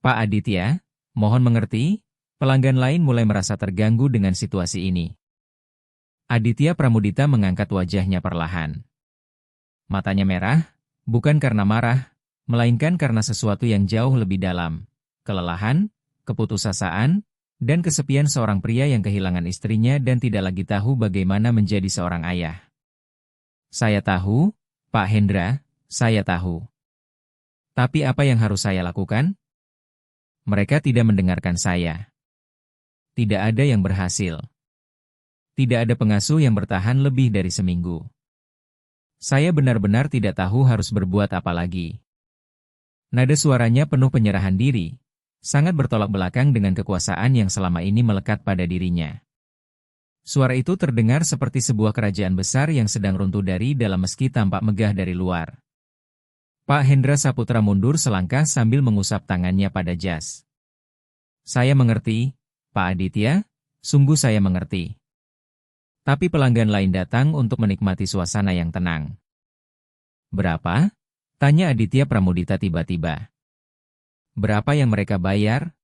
Pak Aditya, mohon mengerti, pelanggan lain mulai merasa terganggu dengan situasi ini. Aditya Pramudita mengangkat wajahnya perlahan. Matanya merah, bukan karena marah, melainkan karena sesuatu yang jauh lebih dalam. Kelelahan, keputusasaan, dan kesepian seorang pria yang kehilangan istrinya dan tidak lagi tahu bagaimana menjadi seorang ayah. Saya tahu, Pak Hendra, saya tahu. Tapi apa yang harus saya lakukan? Mereka tidak mendengarkan saya. Tidak ada yang berhasil. Tidak ada pengasuh yang bertahan lebih dari seminggu. Saya benar-benar tidak tahu harus berbuat apa lagi. Nada suaranya penuh penyerahan diri, sangat bertolak belakang dengan kekuasaan yang selama ini melekat pada dirinya. Suara itu terdengar seperti sebuah kerajaan besar yang sedang runtuh dari dalam meski tampak megah dari luar. Pak Hendra Saputra mundur selangkah sambil mengusap tangannya pada jas. Saya mengerti, Pak Aditya, sungguh saya mengerti. Tapi pelanggan lain datang untuk menikmati suasana yang tenang. Berapa? Tanya Aditya Pramudita tiba-tiba. Berapa yang mereka bayar?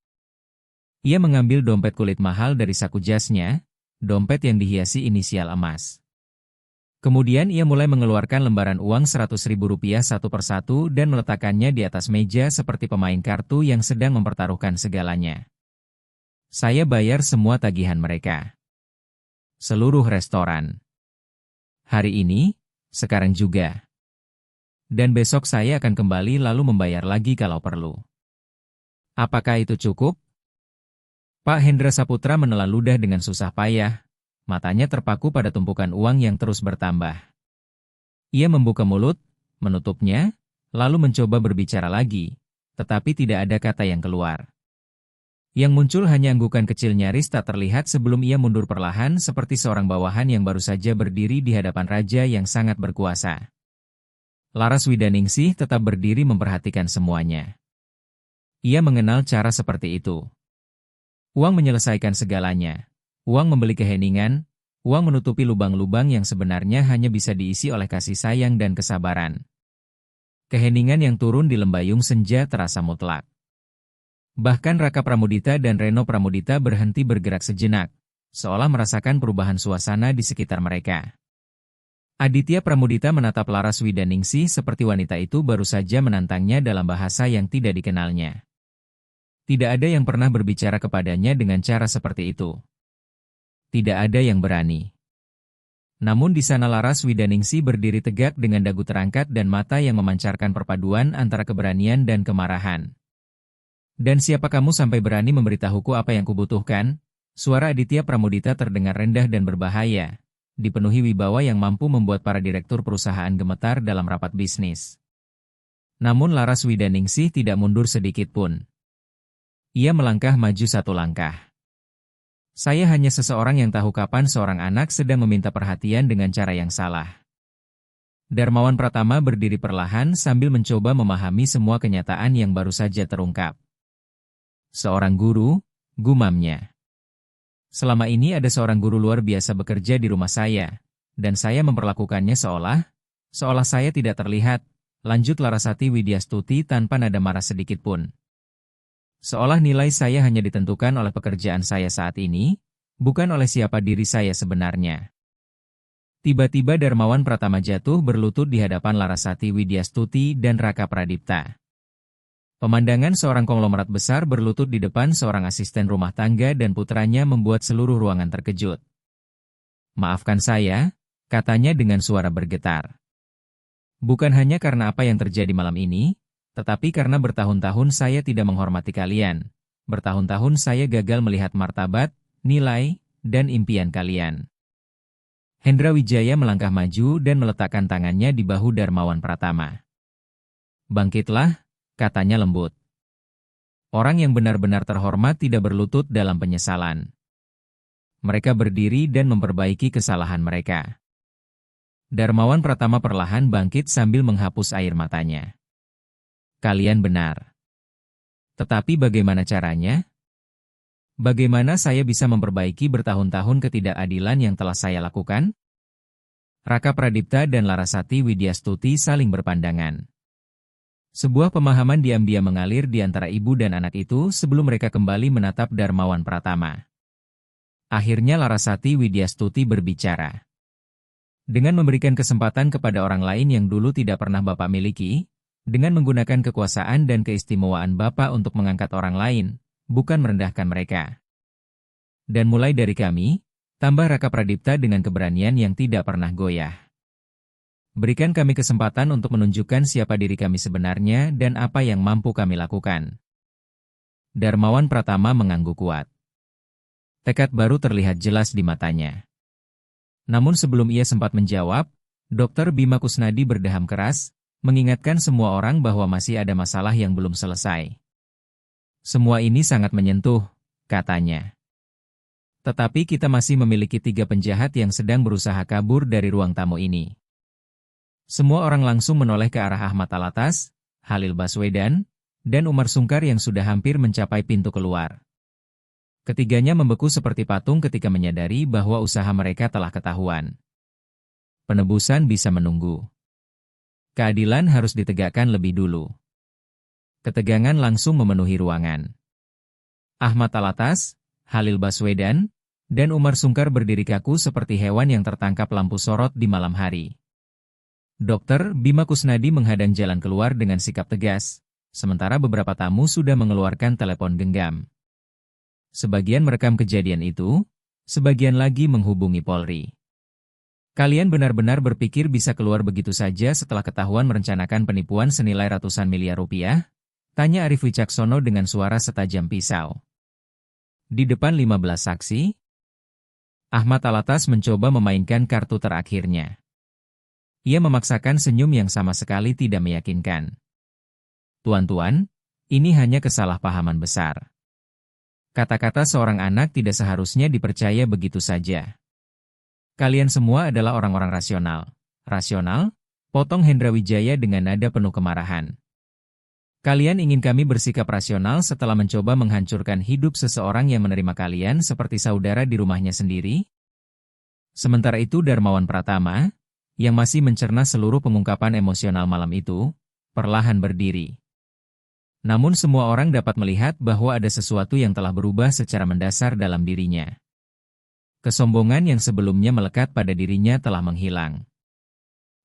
Ia mengambil dompet kulit mahal dari saku jasnya, dompet yang dihiasi inisial emas. Kemudian ia mulai mengeluarkan lembaran uang Rp100.000 satu persatu dan meletakkannya di atas meja seperti pemain kartu yang sedang mempertaruhkan segalanya. Saya bayar semua tagihan mereka. Seluruh restoran. Hari ini, sekarang juga. Dan besok saya akan kembali lalu membayar lagi kalau perlu. Apakah itu cukup? Pak Hendra Saputra menelan ludah dengan susah payah, matanya terpaku pada tumpukan uang yang terus bertambah. Ia membuka mulut, menutupnya, lalu mencoba berbicara lagi, tetapi tidak ada kata yang keluar. Yang muncul hanya anggukan kecil nyaris tak terlihat sebelum ia mundur perlahan seperti seorang bawahan yang baru saja berdiri di hadapan raja yang sangat berkuasa. Laras Widaningsih tetap berdiri memperhatikan semuanya. Ia mengenal cara seperti itu. Uang menyelesaikan segalanya. Uang membeli keheningan, uang menutupi lubang-lubang yang sebenarnya hanya bisa diisi oleh kasih sayang dan kesabaran. Keheningan yang turun di Lembayung Senja terasa mutlak. Bahkan Raka Pramudita dan Reno Pramudita berhenti bergerak sejenak, seolah merasakan perubahan suasana di sekitar mereka. Aditya Pramudita menatap Laras Widaningsih seperti wanita itu baru saja menantangnya dalam bahasa yang tidak dikenalnya. Tidak ada yang pernah berbicara kepadanya dengan cara seperti itu. Tidak ada yang berani. Namun di sana Laras Widaningsih berdiri tegak dengan dagu terangkat dan mata yang memancarkan perpaduan antara keberanian dan kemarahan. Dan siapa kamu sampai berani memberitahuku apa yang kubutuhkan? Suara Aditya Pramudita terdengar rendah dan berbahaya, dipenuhi wibawa yang mampu membuat para direktur perusahaan gemetar dalam rapat bisnis. Namun Laras Widaningsih tidak mundur sedikit pun. Ia melangkah maju satu langkah. Saya hanya seseorang yang tahu kapan seorang anak sedang meminta perhatian dengan cara yang salah. Darmawan Pratama berdiri perlahan sambil mencoba memahami semua kenyataan yang baru saja terungkap. Seorang guru, gumamnya. Selama ini ada seorang guru luar biasa bekerja di rumah saya, dan saya memperlakukannya seolah saya tidak terlihat, lanjut Larasati Widyastuti tanpa nada marah sedikit pun. Seolah nilai saya hanya ditentukan oleh pekerjaan saya saat ini, bukan oleh siapa diri saya sebenarnya. Tiba-tiba Darmawan Pratama jatuh berlutut di hadapan Larasati Widyastuti dan Raka Pradipta. Pemandangan seorang konglomerat besar berlutut di depan seorang asisten rumah tangga dan putranya membuat seluruh ruangan terkejut. Maafkan saya, katanya dengan suara bergetar. Bukan hanya karena apa yang terjadi malam ini, tetapi karena bertahun-tahun saya tidak menghormati kalian. Bertahun-tahun saya gagal melihat martabat, nilai, dan impian kalian. Hendra Wijaya melangkah maju dan meletakkan tangannya di bahu Darmawan Pratama. Bangkitlah, katanya lembut. Orang yang benar-benar terhormat tidak berlutut dalam penyesalan. Mereka berdiri dan memperbaiki kesalahan mereka. Darmawan Pratama perlahan bangkit sambil menghapus air matanya. Kalian benar. Tetapi bagaimana caranya? Bagaimana saya bisa memperbaiki bertahun-tahun ketidakadilan yang telah saya lakukan? Raka Pradipta dan Larasati Widyastuti saling berpandangan. Sebuah pemahaman diam-diam mengalir di antara ibu dan anak itu sebelum mereka kembali menatap Darmawan Pratama. Akhirnya Larasati Widyastuti berbicara. Dengan memberikan kesempatan kepada orang lain yang dulu tidak pernah Bapak miliki, dengan menggunakan kekuasaan dan keistimewaan Bapak untuk mengangkat orang lain, bukan merendahkan mereka. Dan mulai dari kami, tambah Raka Pradipta dengan keberanian yang tidak pernah goyah. Berikan kami kesempatan untuk menunjukkan siapa diri kami sebenarnya dan apa yang mampu kami lakukan. Darmawan Pratama mengangguk kuat. Tekad baru terlihat jelas di matanya. Namun sebelum ia sempat menjawab, Dr. Bima Kusnadi berdeham keras, mengingatkan semua orang bahwa masih ada masalah yang belum selesai. Semua ini sangat menyentuh, katanya. Tetapi kita masih memiliki 3 penjahat yang sedang berusaha kabur dari ruang tamu ini. Semua orang langsung menoleh ke arah Ahmad Alatas, Halil Baswedan, dan Umar Sungkar yang sudah hampir mencapai pintu keluar. Ketiganya membeku seperti patung ketika menyadari bahwa usaha mereka telah ketahuan. Penebusan bisa menunggu. Keadilan harus ditegakkan lebih dulu. Ketegangan langsung memenuhi ruangan. Ahmad Alatas, Halil Baswedan, dan Umar Sungkar berdiri kaku seperti hewan yang tertangkap lampu sorot di malam hari. Dr. Bima Kusnadi menghadang jalan keluar dengan sikap tegas, sementara beberapa tamu sudah mengeluarkan telepon genggam. Sebagian merekam kejadian itu, sebagian lagi menghubungi Polri. Kalian benar-benar berpikir bisa keluar begitu saja setelah ketahuan merencanakan penipuan senilai ratusan miliar rupiah? Tanya Arif Wicaksono dengan suara setajam pisau. Di depan 15 saksi, Ahmad Alatas mencoba memainkan kartu terakhirnya. Ia memaksakan senyum yang sama sekali tidak meyakinkan. Tuan-tuan, ini hanya kesalahpahaman besar. Kata-kata seorang anak tidak seharusnya dipercaya begitu saja. Kalian semua adalah orang-orang rasional. Rasional? Potong Hendra Wijaya dengan nada penuh kemarahan. Kalian ingin kami bersikap rasional setelah mencoba menghancurkan hidup seseorang yang menerima kalian seperti saudara di rumahnya sendiri? Sementara itu Darmawan Pratama, yang masih mencerna seluruh pengungkapan emosional malam itu, perlahan berdiri. Namun semua orang dapat melihat bahwa ada sesuatu yang telah berubah secara mendasar dalam dirinya. Kesombongan yang sebelumnya melekat pada dirinya telah menghilang.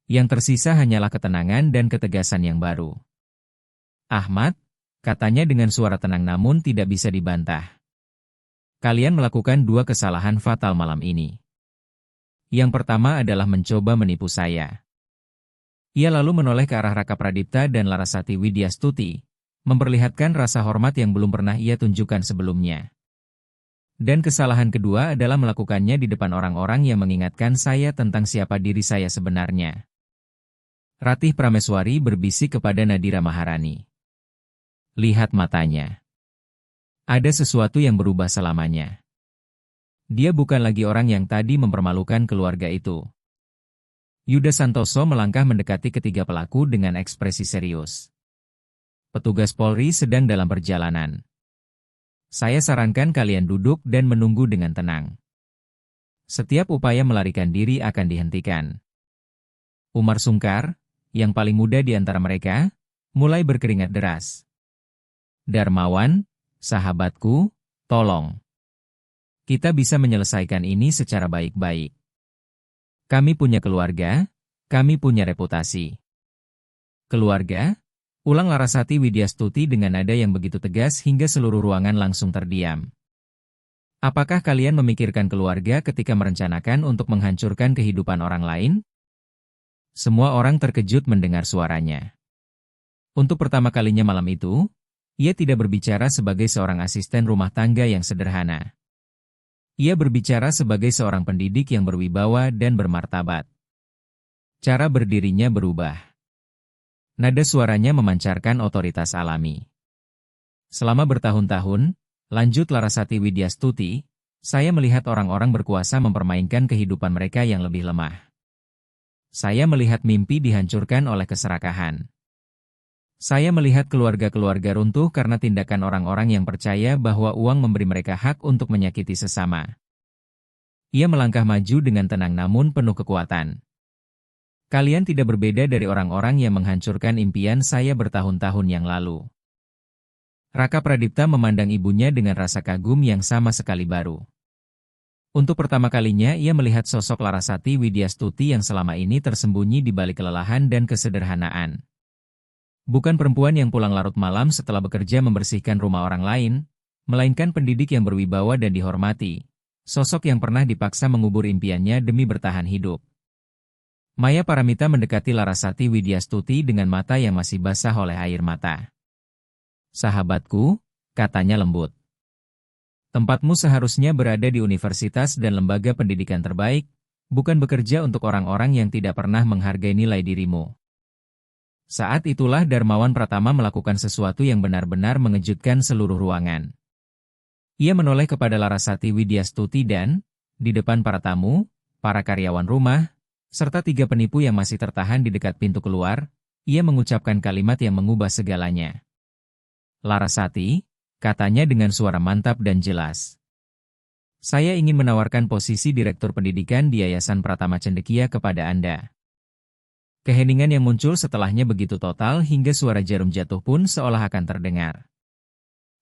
Yang tersisa hanyalah ketenangan dan ketegasan yang baru. Ahmad, katanya dengan suara tenang namun tidak bisa dibantah. Kalian melakukan 2 kesalahan fatal malam ini. Yang pertama adalah mencoba menipu saya. Ia lalu menoleh ke arah Raka Pradipta dan Larasati Widyastuti, memperlihatkan rasa hormat yang belum pernah ia tunjukkan sebelumnya. Dan kesalahan kedua adalah melakukannya di depan orang-orang yang mengingatkan saya tentang siapa diri saya sebenarnya. Ratih Prameswari berbisik kepada Nadira Maharani. Lihat matanya. Ada sesuatu yang berubah selamanya. Dia bukan lagi orang yang tadi mempermalukan keluarga itu. Yuda Santoso melangkah mendekati ketiga pelaku dengan ekspresi serius. Petugas Polri sedang dalam perjalanan. Saya sarankan kalian duduk dan menunggu dengan tenang. Setiap upaya melarikan diri akan dihentikan. Umar Sungkar, yang paling muda di antara mereka, mulai berkeringat deras. Darmawan, sahabatku, tolong. Kita bisa menyelesaikan ini secara baik-baik. Kami punya keluarga, kami punya reputasi. Keluarga? Ulang Larasati Widyastuti dengan nada yang begitu tegas hingga seluruh ruangan langsung terdiam. Apakah kalian memikirkan keluarga ketika merencanakan untuk menghancurkan kehidupan orang lain? Semua orang terkejut mendengar suaranya. Untuk pertama kalinya malam itu, ia tidak berbicara sebagai seorang asisten rumah tangga yang sederhana. Ia berbicara sebagai seorang pendidik yang berwibawa dan bermartabat. Cara berdirinya berubah. Nada suaranya memancarkan otoritas alami. Selama bertahun-tahun, lanjut Larasati Widyastuti, saya melihat orang-orang berkuasa mempermainkan kehidupan mereka yang lebih lemah. Saya melihat mimpi dihancurkan oleh keserakahan. Saya melihat keluarga-keluarga runtuh karena tindakan orang-orang yang percaya bahwa uang memberi mereka hak untuk menyakiti sesama. Ia melangkah maju dengan tenang namun penuh kekuatan. Kalian tidak berbeda dari orang-orang yang menghancurkan impian saya bertahun-tahun yang lalu. Raka Pradipta memandang ibunya dengan rasa kagum yang sama sekali baru. Untuk pertama kalinya ia melihat sosok Larasati Widyastuti yang selama ini tersembunyi di balik kelelahan dan kesederhanaan. Bukan perempuan yang pulang larut malam setelah bekerja membersihkan rumah orang lain, melainkan pendidik yang berwibawa dan dihormati, sosok yang pernah dipaksa mengubur impiannya demi bertahan hidup. Maya Paramita mendekati Larasati Widyastuti dengan mata yang masih basah oleh air mata. "Sahabatku," katanya lembut. "Tempatmu seharusnya berada di universitas dan lembaga pendidikan terbaik, bukan bekerja untuk orang-orang yang tidak pernah menghargai nilai dirimu." Saat itulah Darmawan Pratama melakukan sesuatu yang benar-benar mengejutkan seluruh ruangan. Ia menoleh kepada Larasati Widyastuti dan, di depan para tamu, para karyawan rumah, serta 3 penipu yang masih tertahan di dekat pintu keluar, ia mengucapkan kalimat yang mengubah segalanya. "Larasati," katanya dengan suara mantap dan jelas. "Saya ingin menawarkan posisi Direktur Pendidikan di Yayasan Pratama Cendekia kepada Anda." Keheningan yang muncul setelahnya begitu total hingga suara jarum jatuh pun seolah akan terdengar.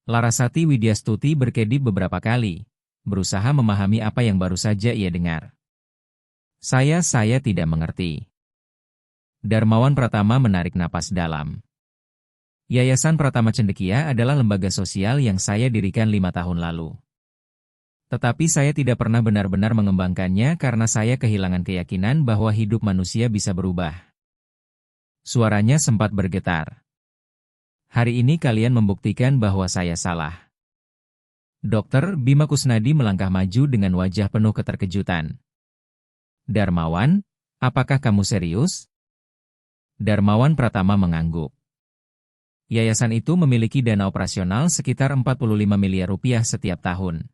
Larasati Widyastuti berkedip beberapa kali, berusaha memahami apa yang baru saja ia dengar. Saya tidak mengerti." Darmawan Pratama menarik napas dalam. "Yayasan Pratama Cendekia adalah lembaga sosial yang saya dirikan 5 tahun lalu. Tetapi saya tidak pernah benar-benar mengembangkannya karena saya kehilangan keyakinan bahwa hidup manusia bisa berubah." Suaranya sempat bergetar. "Hari ini kalian membuktikan bahwa saya salah." Dr. Bima Kusnadi melangkah maju dengan wajah penuh keterkejutan. "Darmawan, apakah kamu serius?" Darmawan Pratama mengangguk. Yayasan itu memiliki dana operasional sekitar 45 miliar rupiah setiap tahun.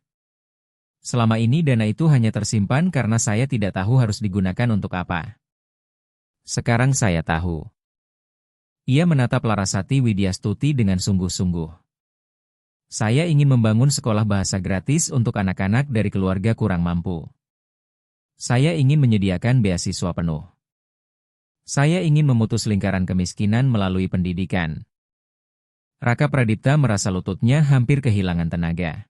Selama ini dana itu hanya tersimpan karena saya tidak tahu harus digunakan untuk apa. Sekarang saya tahu. Ia menatap Larasati Widyastuti dengan sungguh-sungguh. "Saya ingin membangun sekolah bahasa gratis untuk anak-anak dari keluarga kurang mampu. Saya ingin menyediakan beasiswa penuh. Saya ingin memutus lingkaran kemiskinan melalui pendidikan." Raka Pradipta merasa lututnya hampir kehilangan tenaga.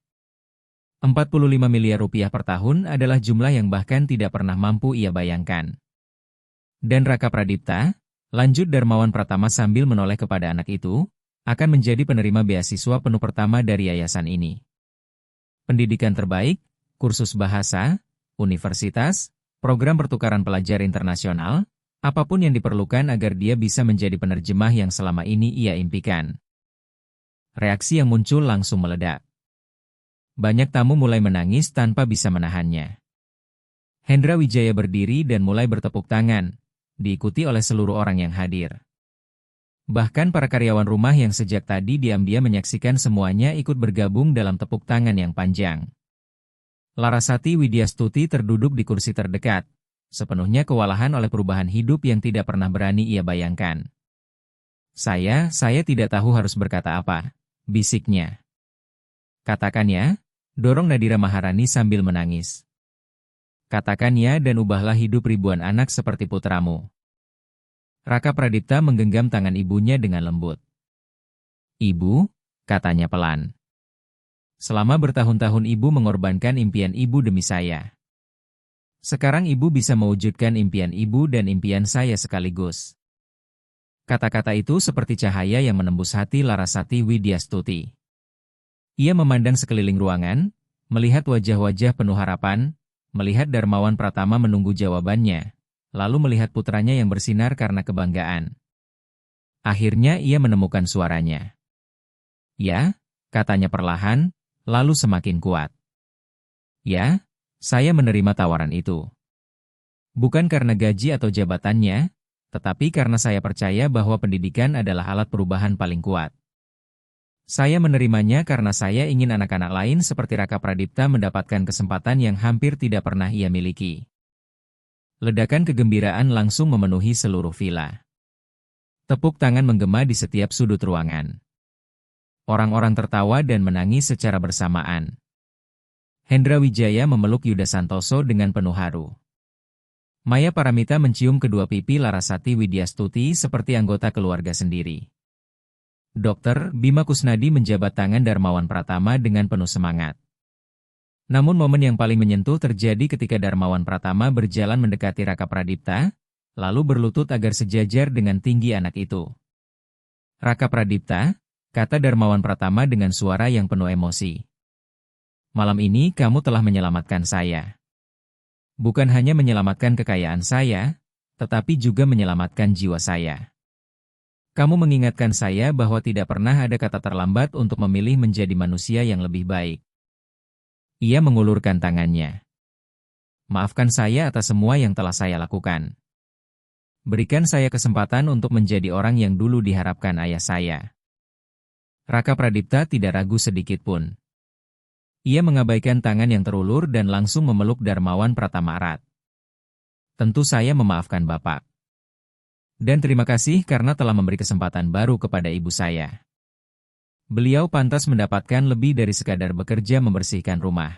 45 miliar rupiah per tahun adalah jumlah yang bahkan tidak pernah mampu ia bayangkan. "Dan Raka Pradipta," lanjut Darmawan Pratama sambil menoleh kepada anak itu, "akan menjadi penerima beasiswa penuh pertama dari yayasan ini. Pendidikan terbaik, kursus bahasa, universitas, program pertukaran pelajar internasional, apapun yang diperlukan agar dia bisa menjadi penerjemah yang selama ini ia impikan." Reaksi yang muncul langsung meledak. Banyak tamu mulai menangis tanpa bisa menahannya. Hendra Wijaya berdiri dan mulai bertepuk tangan, diikuti oleh seluruh orang yang hadir. Bahkan para karyawan rumah yang sejak tadi diam-diam menyaksikan semuanya ikut bergabung dalam tepuk tangan yang panjang. Larasati Widyastuti terduduk di kursi terdekat, sepenuhnya kewalahan oleh perubahan hidup yang tidak pernah berani ia bayangkan. Saya tidak tahu harus berkata apa," bisiknya. "Katakannya," dorong Nadira Maharani sambil menangis. "Katakannya dan ubahlah hidup ribuan anak seperti putramu." Raka Pradipta menggenggam tangan ibunya dengan lembut. "Ibu," katanya pelan. "Selama bertahun-tahun ibu mengorbankan impian ibu demi saya. Sekarang ibu bisa mewujudkan impian ibu dan impian saya sekaligus." Kata-kata itu seperti cahaya yang menembus hati Larasati Widyastuti. Ia memandang sekeliling ruangan, melihat wajah-wajah penuh harapan, melihat Darmawan Pratama menunggu jawabannya, lalu melihat putranya yang bersinar karena kebanggaan. Akhirnya ia menemukan suaranya. "Ya," katanya perlahan, lalu semakin kuat. "Ya, saya menerima tawaran itu. Bukan karena gaji atau jabatannya, tetapi karena saya percaya bahwa pendidikan adalah alat perubahan paling kuat. Saya menerimanya karena saya ingin anak-anak lain seperti Raka Pradipta mendapatkan kesempatan yang hampir tidak pernah ia miliki." Ledakan kegembiraan langsung memenuhi seluruh villa. Tepuk tangan menggema di setiap sudut ruangan. Orang-orang tertawa dan menangis secara bersamaan. Hendra Wijaya memeluk Yuda Santoso dengan penuh haru. Maya Paramita mencium kedua pipi Larasati Widyastuti seperti anggota keluarga sendiri. Dokter Bima Kusnadi menjabat tangan Darmawan Pratama dengan penuh semangat. Namun momen yang paling menyentuh terjadi ketika Darmawan Pratama berjalan mendekati Raka Pradipta, lalu berlutut agar sejajar dengan tinggi anak itu. "Raka Pradipta," kata Darmawan Pratama dengan suara yang penuh emosi. "Malam ini kamu telah menyelamatkan saya. Bukan hanya menyelamatkan kekayaan saya, tetapi juga menyelamatkan jiwa saya. Kamu mengingatkan saya bahwa tidak pernah ada kata terlambat untuk memilih menjadi manusia yang lebih baik." Ia mengulurkan tangannya. "Maafkan saya atas semua yang telah saya lakukan. Berikan saya kesempatan untuk menjadi orang yang dulu diharapkan ayah saya." Raka Pradipta tidak ragu sedikit pun. Ia mengabaikan tangan yang terulur dan langsung memeluk Darmawan Pratama erat. "Tentu saya memaafkan Bapak. Dan terima kasih karena telah memberi kesempatan baru kepada ibu saya. Beliau pantas mendapatkan lebih dari sekadar bekerja membersihkan rumah."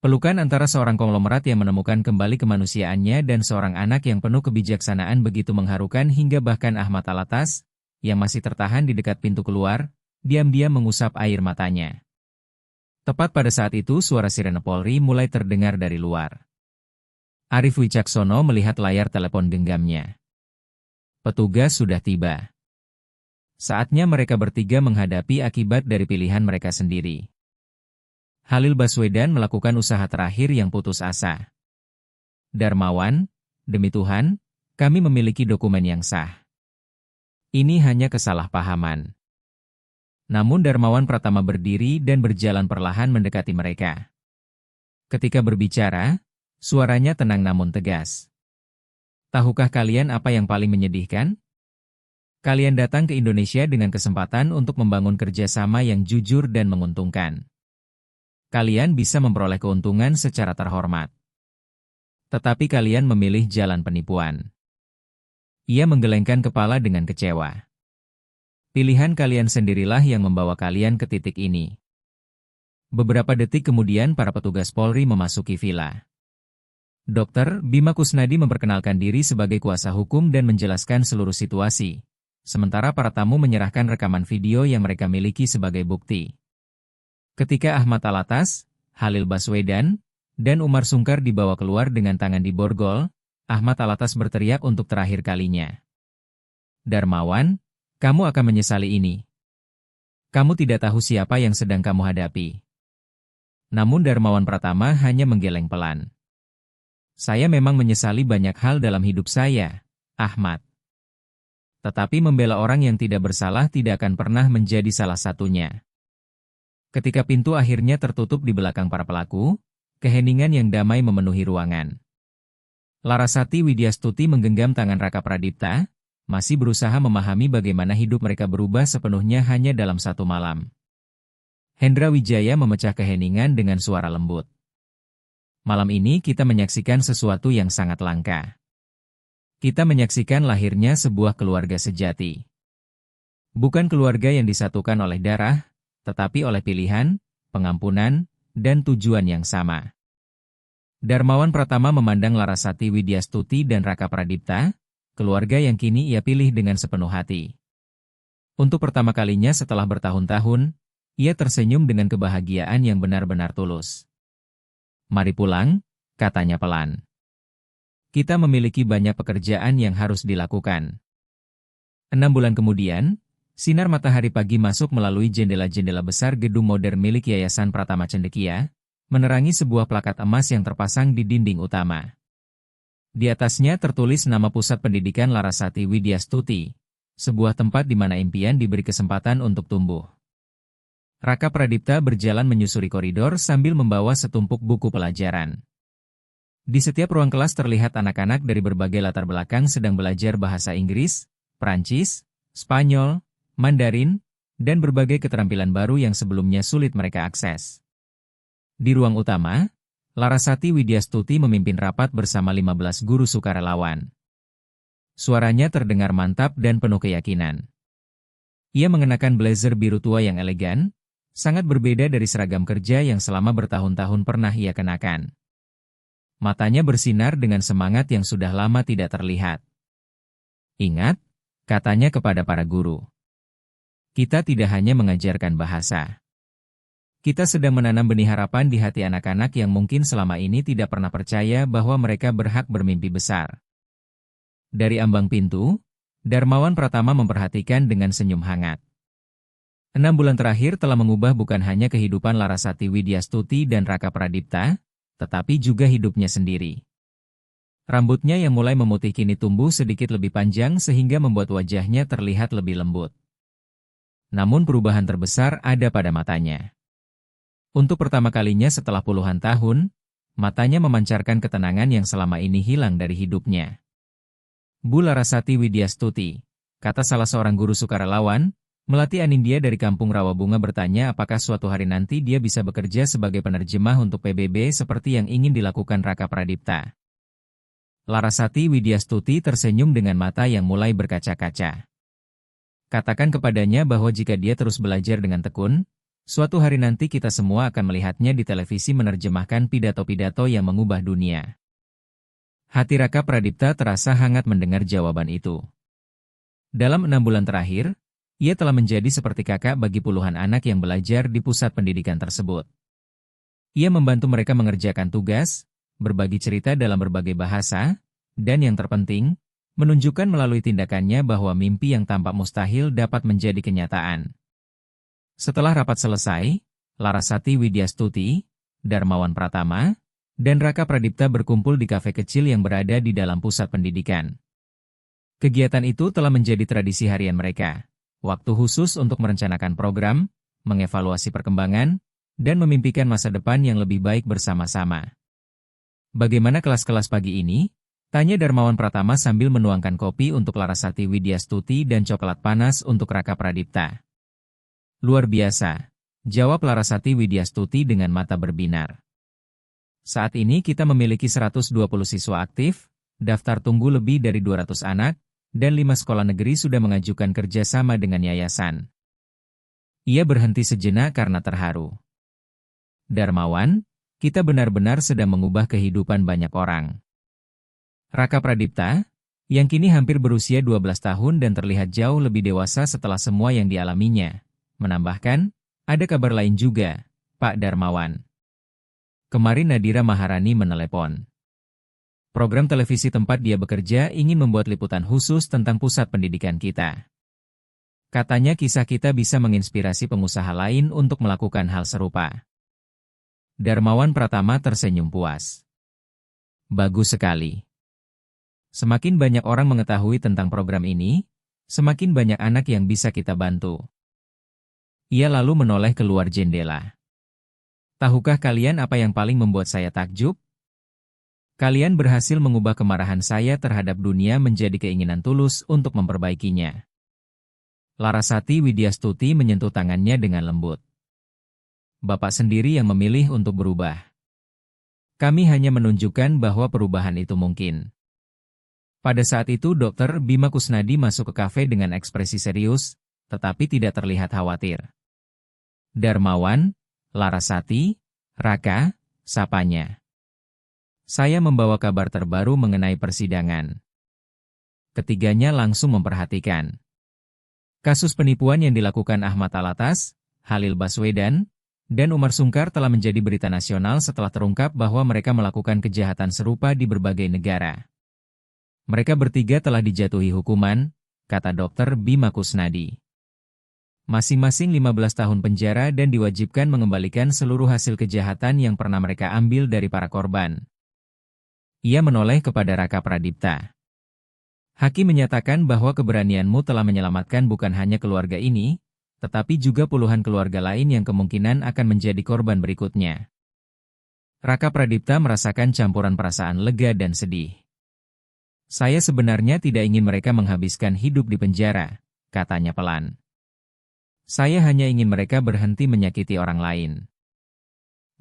Pelukan antara seorang konglomerat yang menemukan kembali kemanusiaannya dan seorang anak yang penuh kebijaksanaan begitu mengharukan hingga bahkan Ahmad Alatas, yang masih tertahan di dekat pintu keluar, diam-diam mengusap air matanya. Tepat pada saat itu suara sirene Polri mulai terdengar dari luar. Arif Wicaksono melihat layar telepon genggamnya. Petugas sudah tiba. Saatnya mereka bertiga menghadapi akibat dari pilihan mereka sendiri. Halil Baswedan melakukan usaha terakhir yang putus asa. "Darmawan, demi Tuhan, kami memiliki dokumen yang sah. Ini hanya kesalahpahaman." Namun Darmawan Pratama berdiri dan berjalan perlahan mendekati mereka. Ketika berbicara, suaranya tenang namun tegas. "Tahukah kalian apa yang paling menyedihkan? Kalian datang ke Indonesia dengan kesempatan untuk membangun kerjasama yang jujur dan menguntungkan. Kalian bisa memperoleh keuntungan secara terhormat. Tetapi kalian memilih jalan penipuan." Ia menggelengkan kepala dengan kecewa. "Pilihan kalian sendirilah yang membawa kalian ke titik ini." Beberapa detik kemudian para petugas Polri memasuki villa. Dokter Bima Kusnadi memperkenalkan diri sebagai kuasa hukum dan menjelaskan seluruh situasi, sementara para tamu menyerahkan rekaman video yang mereka miliki sebagai bukti. Ketika Ahmad Alatas, Halil Baswedan, dan Umar Sungkar dibawa keluar dengan tangan di borgol, Ahmad Alatas berteriak untuk terakhir kalinya. "Darmawan, kamu akan menyesali ini. Kamu tidak tahu siapa yang sedang kamu hadapi." Namun Darmawan Pratama hanya menggeleng pelan. "Saya memang menyesali banyak hal dalam hidup saya, Ahmad. Tetapi membela orang yang tidak bersalah tidak akan pernah menjadi salah satunya." Ketika pintu akhirnya tertutup di belakang para pelaku, keheningan yang damai memenuhi ruangan. Larasati Widyastuti menggenggam tangan Raka Pradipta, masih berusaha memahami bagaimana hidup mereka berubah sepenuhnya hanya dalam satu malam. Hendra Wijaya memecah keheningan dengan suara lembut. "Malam ini kita menyaksikan sesuatu yang sangat langka. Kita menyaksikan lahirnya sebuah keluarga sejati. Bukan keluarga yang disatukan oleh darah, tetapi oleh pilihan, pengampunan, dan tujuan yang sama." Darmawan Pratama memandang Larasati Widyastuti dan Raka Pradipta, keluarga yang kini ia pilih dengan sepenuh hati. Untuk pertama kalinya setelah bertahun-tahun, ia tersenyum dengan kebahagiaan yang benar-benar tulus. "Mari pulang," katanya pelan. "Kita memiliki banyak pekerjaan yang harus dilakukan." 6 bulan kemudian, sinar matahari pagi masuk melalui jendela-jendela besar gedung modern milik Yayasan Pratama Cendekia, menerangi sebuah plakat emas yang terpasang di dinding utama. Di atasnya tertulis nama Pusat Pendidikan Larasati Widyastuti, sebuah tempat di mana impian diberi kesempatan untuk tumbuh. Raka Pradipta berjalan menyusuri koridor sambil membawa setumpuk buku pelajaran. Di setiap ruang kelas terlihat anak-anak dari berbagai latar belakang sedang belajar bahasa Inggris, Prancis, Spanyol, Mandarin, dan berbagai keterampilan baru yang sebelumnya sulit mereka akses. Di ruang utama, Larasati Widyastuti memimpin rapat bersama 15 guru sukarelawan. Suaranya terdengar mantap dan penuh keyakinan. Ia mengenakan blazer biru tua yang elegan, sangat berbeda dari seragam kerja yang selama bertahun-tahun pernah ia kenakan. Matanya bersinar dengan semangat yang sudah lama tidak terlihat. "Ingat," katanya kepada para guru. "Kita tidak hanya mengajarkan bahasa. Kita sedang menanam benih harapan di hati anak-anak yang mungkin selama ini tidak pernah percaya bahwa mereka berhak bermimpi besar." Dari ambang pintu, Darmawan Pratama memperhatikan dengan senyum hangat. 6 bulan terakhir telah mengubah bukan hanya kehidupan Larasati Widyastuti dan Raka Pradipta, tetapi juga hidupnya sendiri. Rambutnya yang mulai memutih kini tumbuh sedikit lebih panjang sehingga membuat wajahnya terlihat lebih lembut. Namun perubahan terbesar ada pada matanya. Untuk pertama kalinya setelah puluhan tahun, matanya memancarkan ketenangan yang selama ini hilang dari hidupnya. "Bu Larasati Widyastuti," kata salah seorang guru sukarelawan, Melati Anindya dari kampung Rawabunga bertanya apakah suatu hari nanti dia bisa bekerja sebagai penerjemah untuk PBB seperti yang ingin dilakukan Raka Pradipta. Larasati Widyastuti tersenyum dengan mata yang mulai berkaca-kaca. "Katakan kepadanya bahwa jika dia terus belajar dengan tekun, suatu hari nanti kita semua akan melihatnya di televisi menerjemahkan pidato-pidato yang mengubah dunia." Hati Raka Pradipta terasa hangat mendengar jawaban itu. Dalam 6 bulan terakhir, ia telah menjadi seperti kakak bagi puluhan anak yang belajar di pusat pendidikan tersebut. Ia membantu mereka mengerjakan tugas, berbagi cerita dalam berbagai bahasa, dan yang terpenting, menunjukkan melalui tindakannya bahwa mimpi yang tampak mustahil dapat menjadi kenyataan. Setelah rapat selesai, Larasati Widyastuti, Darmawan Pratama, dan Raka Pradipta berkumpul di kafe kecil yang berada di dalam pusat pendidikan. Kegiatan itu telah menjadi tradisi harian mereka, waktu khusus untuk merencanakan program, mengevaluasi perkembangan, dan memimpikan masa depan yang lebih baik bersama-sama. "Bagaimana kelas-kelas pagi ini?" tanya Darmawan Pratama sambil menuangkan kopi untuk Larasati Widyastuti dan coklat panas untuk Raka Pradipta. "Luar biasa," jawab Larasati Widyastuti dengan mata berbinar. "Saat ini kita memiliki 120 siswa aktif, daftar tunggu lebih dari 200 anak, dan 5 sekolah negeri sudah mengajukan kerjasama dengan yayasan." Ia berhenti sejenak karena terharu. "Darmawan, kita benar-benar sedang mengubah kehidupan banyak orang." Raka Pradipta, yang kini hampir berusia 12 tahun dan terlihat jauh lebih dewasa setelah semua yang dialaminya, menambahkan, "Ada kabar lain juga, Pak Darmawan. Kemarin Nadira Maharani menelepon. Program televisi tempat dia bekerja ingin membuat liputan khusus tentang pusat pendidikan kita. Katanya kisah kita bisa menginspirasi pengusaha lain untuk melakukan hal serupa." Darmawan Pratama tersenyum puas. "Bagus sekali. Semakin banyak orang mengetahui tentang program ini, semakin banyak anak yang bisa kita bantu." Ia lalu menoleh keluar jendela. "Tahukah kalian apa yang paling membuat saya takjub? Kalian berhasil mengubah kemarahan saya terhadap dunia menjadi keinginan tulus untuk memperbaikinya." Larasati Widyastuti menyentuh tangannya dengan lembut. "Bapak sendiri yang memilih untuk berubah. Kami hanya menunjukkan bahwa perubahan itu mungkin." Pada saat itu Dr. Bima Kusnadi masuk ke kafe dengan ekspresi serius, tetapi tidak terlihat khawatir. "Darmawan, Larasati, Raka," sapanya. "Saya membawa kabar terbaru mengenai persidangan." Ketiganya langsung memperhatikan. Kasus penipuan yang dilakukan Ahmad Alatas, Halil Baswedan, dan Umar Sungkar telah menjadi berita nasional setelah terungkap bahwa mereka melakukan kejahatan serupa di berbagai negara. "Mereka bertiga telah dijatuhi hukuman," kata Dr. Bima Kusnadi. "Masing-masing 15 tahun penjara dan diwajibkan mengembalikan seluruh hasil kejahatan yang pernah mereka ambil dari para korban." Ia menoleh kepada Raka Pradipta. Hakim menyatakan bahwa keberanianmu telah menyelamatkan bukan hanya keluarga ini, tetapi juga puluhan keluarga lain yang kemungkinan akan menjadi korban berikutnya. Raka Pradipta merasakan campuran perasaan lega dan sedih. Saya sebenarnya tidak ingin mereka menghabiskan hidup di penjara, katanya pelan. Saya hanya ingin mereka berhenti menyakiti orang lain.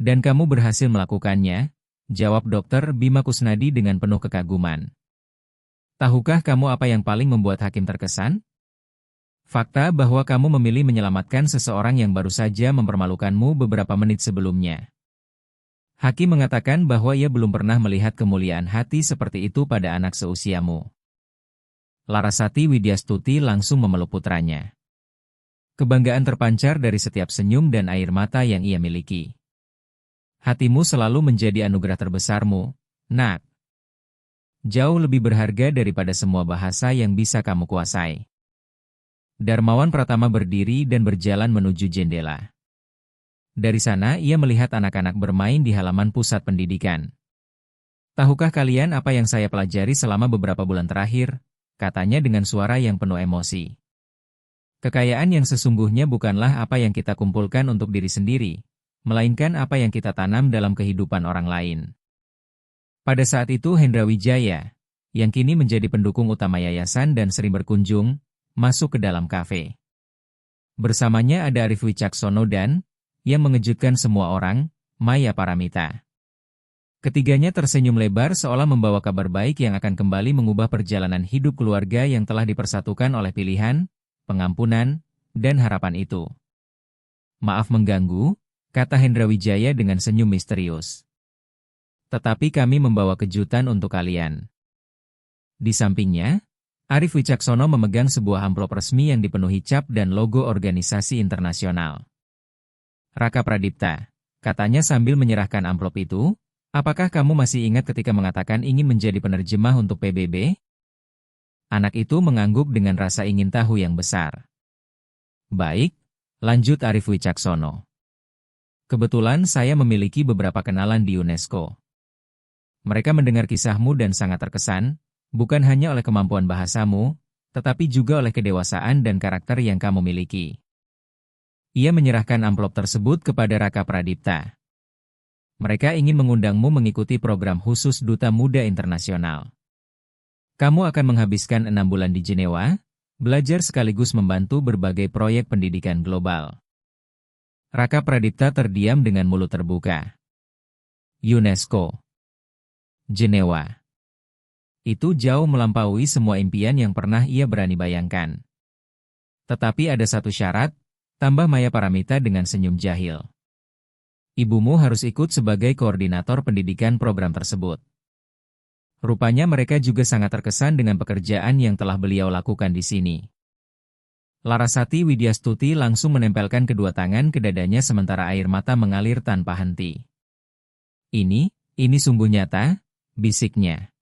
Dan kamu berhasil melakukannya, jawab Dr. Bima Kusnadi dengan penuh kekaguman. Tahukah kamu apa yang paling membuat hakim terkesan? Fakta bahwa kamu memilih menyelamatkan seseorang yang baru saja mempermalukanmu beberapa menit sebelumnya. Hakim mengatakan bahwa ia belum pernah melihat kemuliaan hati seperti itu pada anak seusiamu. Larasati Widyastuti langsung memeluk putranya. Kebanggaan terpancar dari setiap senyum dan air mata yang ia miliki. Hatimu selalu menjadi anugerah terbesarmu, Nak. Jauh lebih berharga daripada semua bahasa yang bisa kamu kuasai. Darmawan Pratama berdiri dan berjalan menuju jendela. Dari sana ia melihat anak-anak bermain di halaman pusat pendidikan. Tahukah kalian apa yang saya pelajari selama beberapa bulan terakhir? Katanya dengan suara yang penuh emosi. Kekayaan yang sesungguhnya bukanlah apa yang kita kumpulkan untuk diri sendiri, melainkan apa yang kita tanam dalam kehidupan orang lain. Pada saat itu Hendra Wijaya, yang kini menjadi pendukung utama yayasan dan sering berkunjung, masuk ke dalam kafe. Bersamanya ada Arif Wicaksono dan, yang mengejutkan semua orang, Maya Paramita. Ketiganya tersenyum lebar seolah membawa kabar baik yang akan kembali mengubah perjalanan hidup keluarga yang telah dipersatukan oleh pilihan, pengampunan, dan harapan itu. Maaf mengganggu, kata Hendra Wijaya dengan senyum misterius. Tetapi kami membawa kejutan untuk kalian. Di sampingnya, Arif Wicaksono memegang sebuah amplop resmi yang dipenuhi cap dan logo organisasi internasional. Raka Pradipta, katanya sambil menyerahkan amplop itu, apakah kamu masih ingat ketika mengatakan ingin menjadi penerjemah untuk PBB? Anak itu mengangguk dengan rasa ingin tahu yang besar. Baik, lanjut Arif Wicaksono. Kebetulan saya memiliki beberapa kenalan di UNESCO. Mereka mendengar kisahmu dan sangat terkesan, bukan hanya oleh kemampuan bahasamu, tetapi juga oleh kedewasaan dan karakter yang kamu miliki. Ia menyerahkan amplop tersebut kepada Raka Pradipta. Mereka ingin mengundangmu mengikuti program khusus Duta Muda Internasional. Kamu akan menghabiskan 6 bulan di Jenewa, belajar sekaligus membantu berbagai proyek pendidikan global. Raka Pradipta terdiam dengan mulut terbuka. UNESCO. Jenewa. Itu jauh melampaui semua impian yang pernah ia berani bayangkan. Tetapi ada satu syarat, tambah Maya Paramita dengan senyum jahil. Ibumu harus ikut sebagai koordinator pendidikan program tersebut. Rupanya mereka juga sangat terkesan dengan pekerjaan yang telah beliau lakukan di sini. Larasati Widyastuti langsung menempelkan kedua tangan ke dadanya sementara air mata mengalir tanpa henti. Ini sungguh nyata, bisiknya.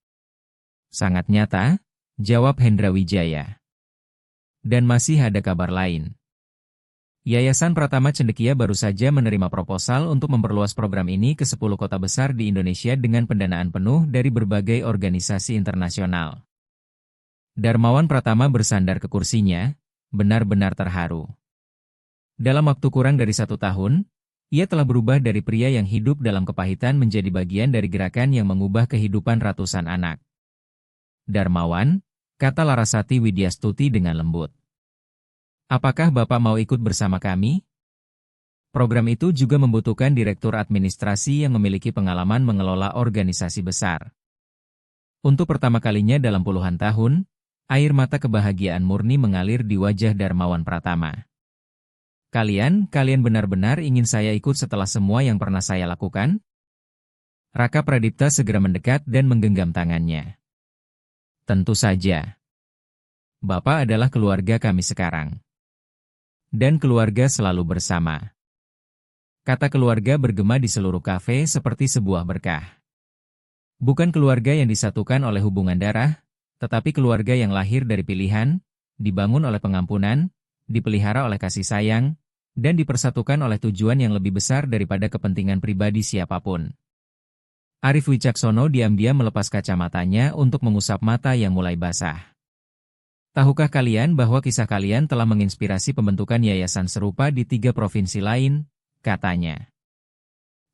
Sangat nyata, jawab Hendra Wijaya. Dan masih ada kabar lain. Yayasan Pratama Cendekia baru saja menerima proposal untuk memperluas program ini ke 10 kota besar di Indonesia dengan pendanaan penuh dari berbagai organisasi internasional. Darmawan Pratama bersandar ke kursinya, benar-benar terharu. Dalam waktu kurang dari 1 tahun, ia telah berubah dari pria yang hidup dalam kepahitan menjadi bagian dari gerakan yang mengubah kehidupan ratusan anak. Darmawan, kata Larasati Widyastuti dengan lembut. Apakah Bapak mau ikut bersama kami? Program itu juga membutuhkan direktur administrasi yang memiliki pengalaman mengelola organisasi besar. Untuk pertama kalinya dalam puluhan tahun, air mata kebahagiaan murni mengalir di wajah Darmawan Pratama. Kalian benar-benar ingin saya ikut setelah semua yang pernah saya lakukan? Raka Pradipta segera mendekat dan menggenggam tangannya. Tentu saja. Bapak adalah keluarga kami sekarang. Dan keluarga selalu bersama. Kata keluarga bergema di seluruh kafe seperti sebuah berkah. Bukan keluarga yang disatukan oleh hubungan darah, tetapi keluarga yang lahir dari pilihan, dibangun oleh pengampunan, dipelihara oleh kasih sayang, dan dipersatukan oleh tujuan yang lebih besar daripada kepentingan pribadi siapapun. Arif Wicaksono diam-diam melepas kacamatanya untuk mengusap mata yang mulai basah. Tahukah kalian bahwa kisah kalian telah menginspirasi pembentukan yayasan serupa di 3 provinsi lain, katanya.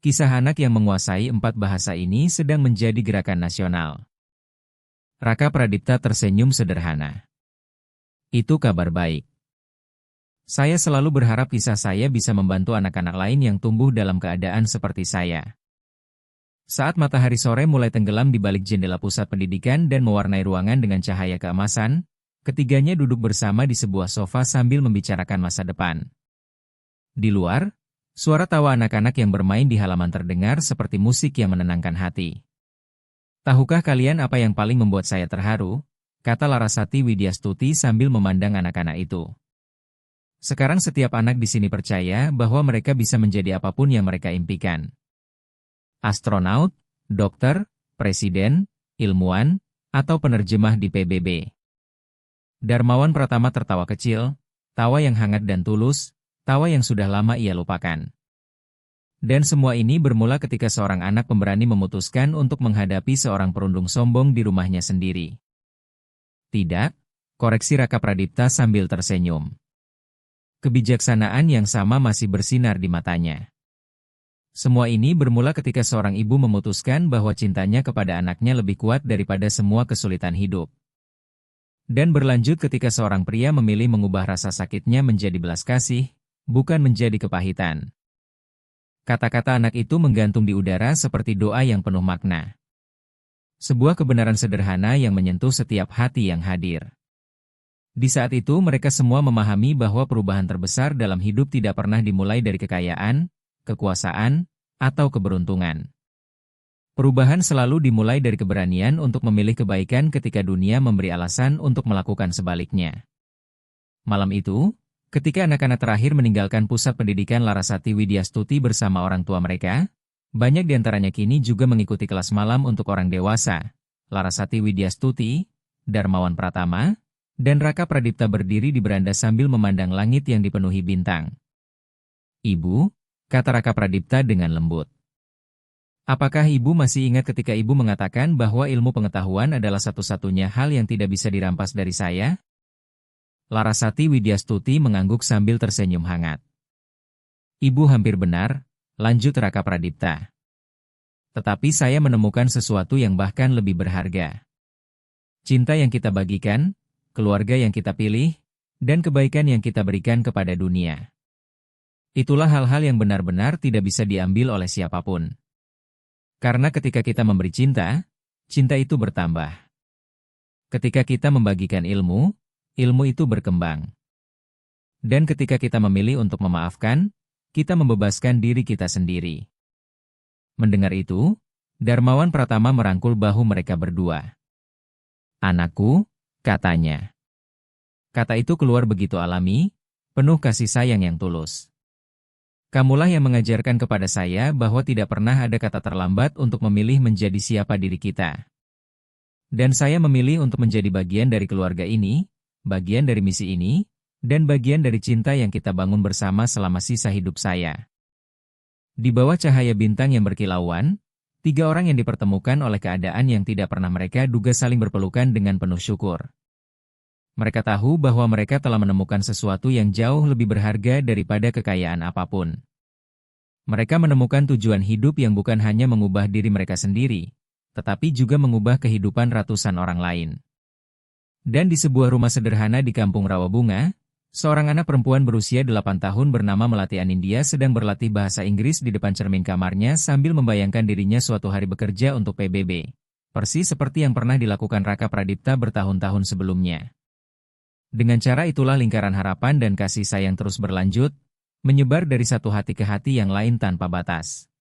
Kisah anak yang menguasai 4 bahasa ini sedang menjadi gerakan nasional. Raka Pradipta tersenyum sederhana. Itu kabar baik. Saya selalu berharap kisah saya bisa membantu anak-anak lain yang tumbuh dalam keadaan seperti saya. Saat matahari sore mulai tenggelam di balik jendela pusat pendidikan dan mewarnai ruangan dengan cahaya keemasan, ketiganya duduk bersama di sebuah sofa sambil membicarakan masa depan. Di luar, suara tawa anak-anak yang bermain di halaman terdengar seperti musik yang menenangkan hati. Tahukah kalian apa yang paling membuat saya terharu? Kata Larasati Widyastuti sambil memandang anak-anak itu. Sekarang setiap anak di sini percaya bahwa mereka bisa menjadi apapun yang mereka impikan. Astronaut, dokter, presiden, ilmuwan, atau penerjemah di PBB. Darmawan Pratama tertawa kecil, tawa yang hangat dan tulus, tawa yang sudah lama ia lupakan. Dan semua ini bermula ketika seorang anak pemberani memutuskan untuk menghadapi seorang perundung sombong di rumahnya sendiri. Tidak, koreksi Raka Pradipta sambil tersenyum. Kebijaksanaan yang sama masih bersinar di matanya. Semua ini bermula ketika seorang ibu memutuskan bahwa cintanya kepada anaknya lebih kuat daripada semua kesulitan hidup. Dan berlanjut ketika seorang pria memilih mengubah rasa sakitnya menjadi belas kasih, bukan menjadi kepahitan. Kata-kata anak itu menggantung di udara seperti doa yang penuh makna. Sebuah kebenaran sederhana yang menyentuh setiap hati yang hadir. Di saat itu mereka semua memahami bahwa perubahan terbesar dalam hidup tidak pernah dimulai dari kekayaan, kekuasaan, atau keberuntungan. Perubahan selalu dimulai dari keberanian untuk memilih kebaikan ketika dunia memberi alasan untuk melakukan sebaliknya. Malam itu, ketika anak-anak terakhir meninggalkan pusat pendidikan Larasati Widyastuti bersama orang tua mereka, banyak di antaranya kini juga mengikuti kelas malam untuk orang dewasa. Larasati Widyastuti, Darmawan Pratama, dan Raka Pradipta berdiri di beranda sambil memandang langit yang dipenuhi bintang. Ibu, kata Raka Pradipta dengan lembut. Apakah ibu masih ingat ketika ibu mengatakan bahwa ilmu pengetahuan adalah satu-satunya hal yang tidak bisa dirampas dari saya? Larasati Widyastuti mengangguk sambil tersenyum hangat. Ibu hampir benar, lanjut Raka Pradipta. Tetapi saya menemukan sesuatu yang bahkan lebih berharga. Cinta yang kita bagikan, keluarga yang kita pilih, dan kebaikan yang kita berikan kepada dunia. Itulah hal-hal yang benar-benar tidak bisa diambil oleh siapapun. Karena ketika kita memberi cinta, cinta itu bertambah. Ketika kita membagikan ilmu, ilmu itu berkembang. Dan ketika kita memilih untuk memaafkan, kita membebaskan diri kita sendiri. Mendengar itu, Darmawan Pratama merangkul bahu mereka berdua. Anakku, katanya. Kata itu keluar begitu alami, penuh kasih sayang yang tulus. Kamulah yang mengajarkan kepada saya bahwa tidak pernah ada kata terlambat untuk memilih menjadi siapa diri kita. Dan saya memilih untuk menjadi bagian dari keluarga ini, bagian dari misi ini, dan bagian dari cinta yang kita bangun bersama selama sisa hidup saya. Di bawah cahaya bintang yang berkilauan, 3 orang yang dipertemukan oleh keadaan yang tidak pernah mereka duga saling berpelukan dengan penuh syukur. Mereka tahu bahwa mereka telah menemukan sesuatu yang jauh lebih berharga daripada kekayaan apapun. Mereka menemukan tujuan hidup yang bukan hanya mengubah diri mereka sendiri, tetapi juga mengubah kehidupan ratusan orang lain. Dan di sebuah rumah sederhana di Kampung Rawabunga, seorang anak perempuan berusia 8 tahun bernama Melati Anindya sedang berlatih bahasa Inggris di depan cermin kamarnya sambil membayangkan dirinya suatu hari bekerja untuk PBB. Persis seperti yang pernah dilakukan Raka Pradipta bertahun-tahun sebelumnya. Dengan cara itulah lingkaran harapan dan kasih sayang terus berlanjut, menyebar dari satu hati ke hati yang lain tanpa batas.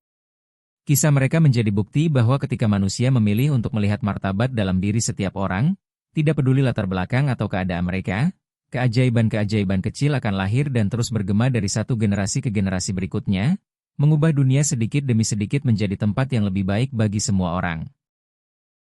Kisah mereka menjadi bukti bahwa ketika manusia memilih untuk melihat martabat dalam diri setiap orang, tidak peduli latar belakang atau keadaan mereka, keajaiban-keajaiban kecil akan lahir dan terus bergema dari satu generasi ke generasi berikutnya, mengubah dunia sedikit demi sedikit menjadi tempat yang lebih baik bagi semua orang.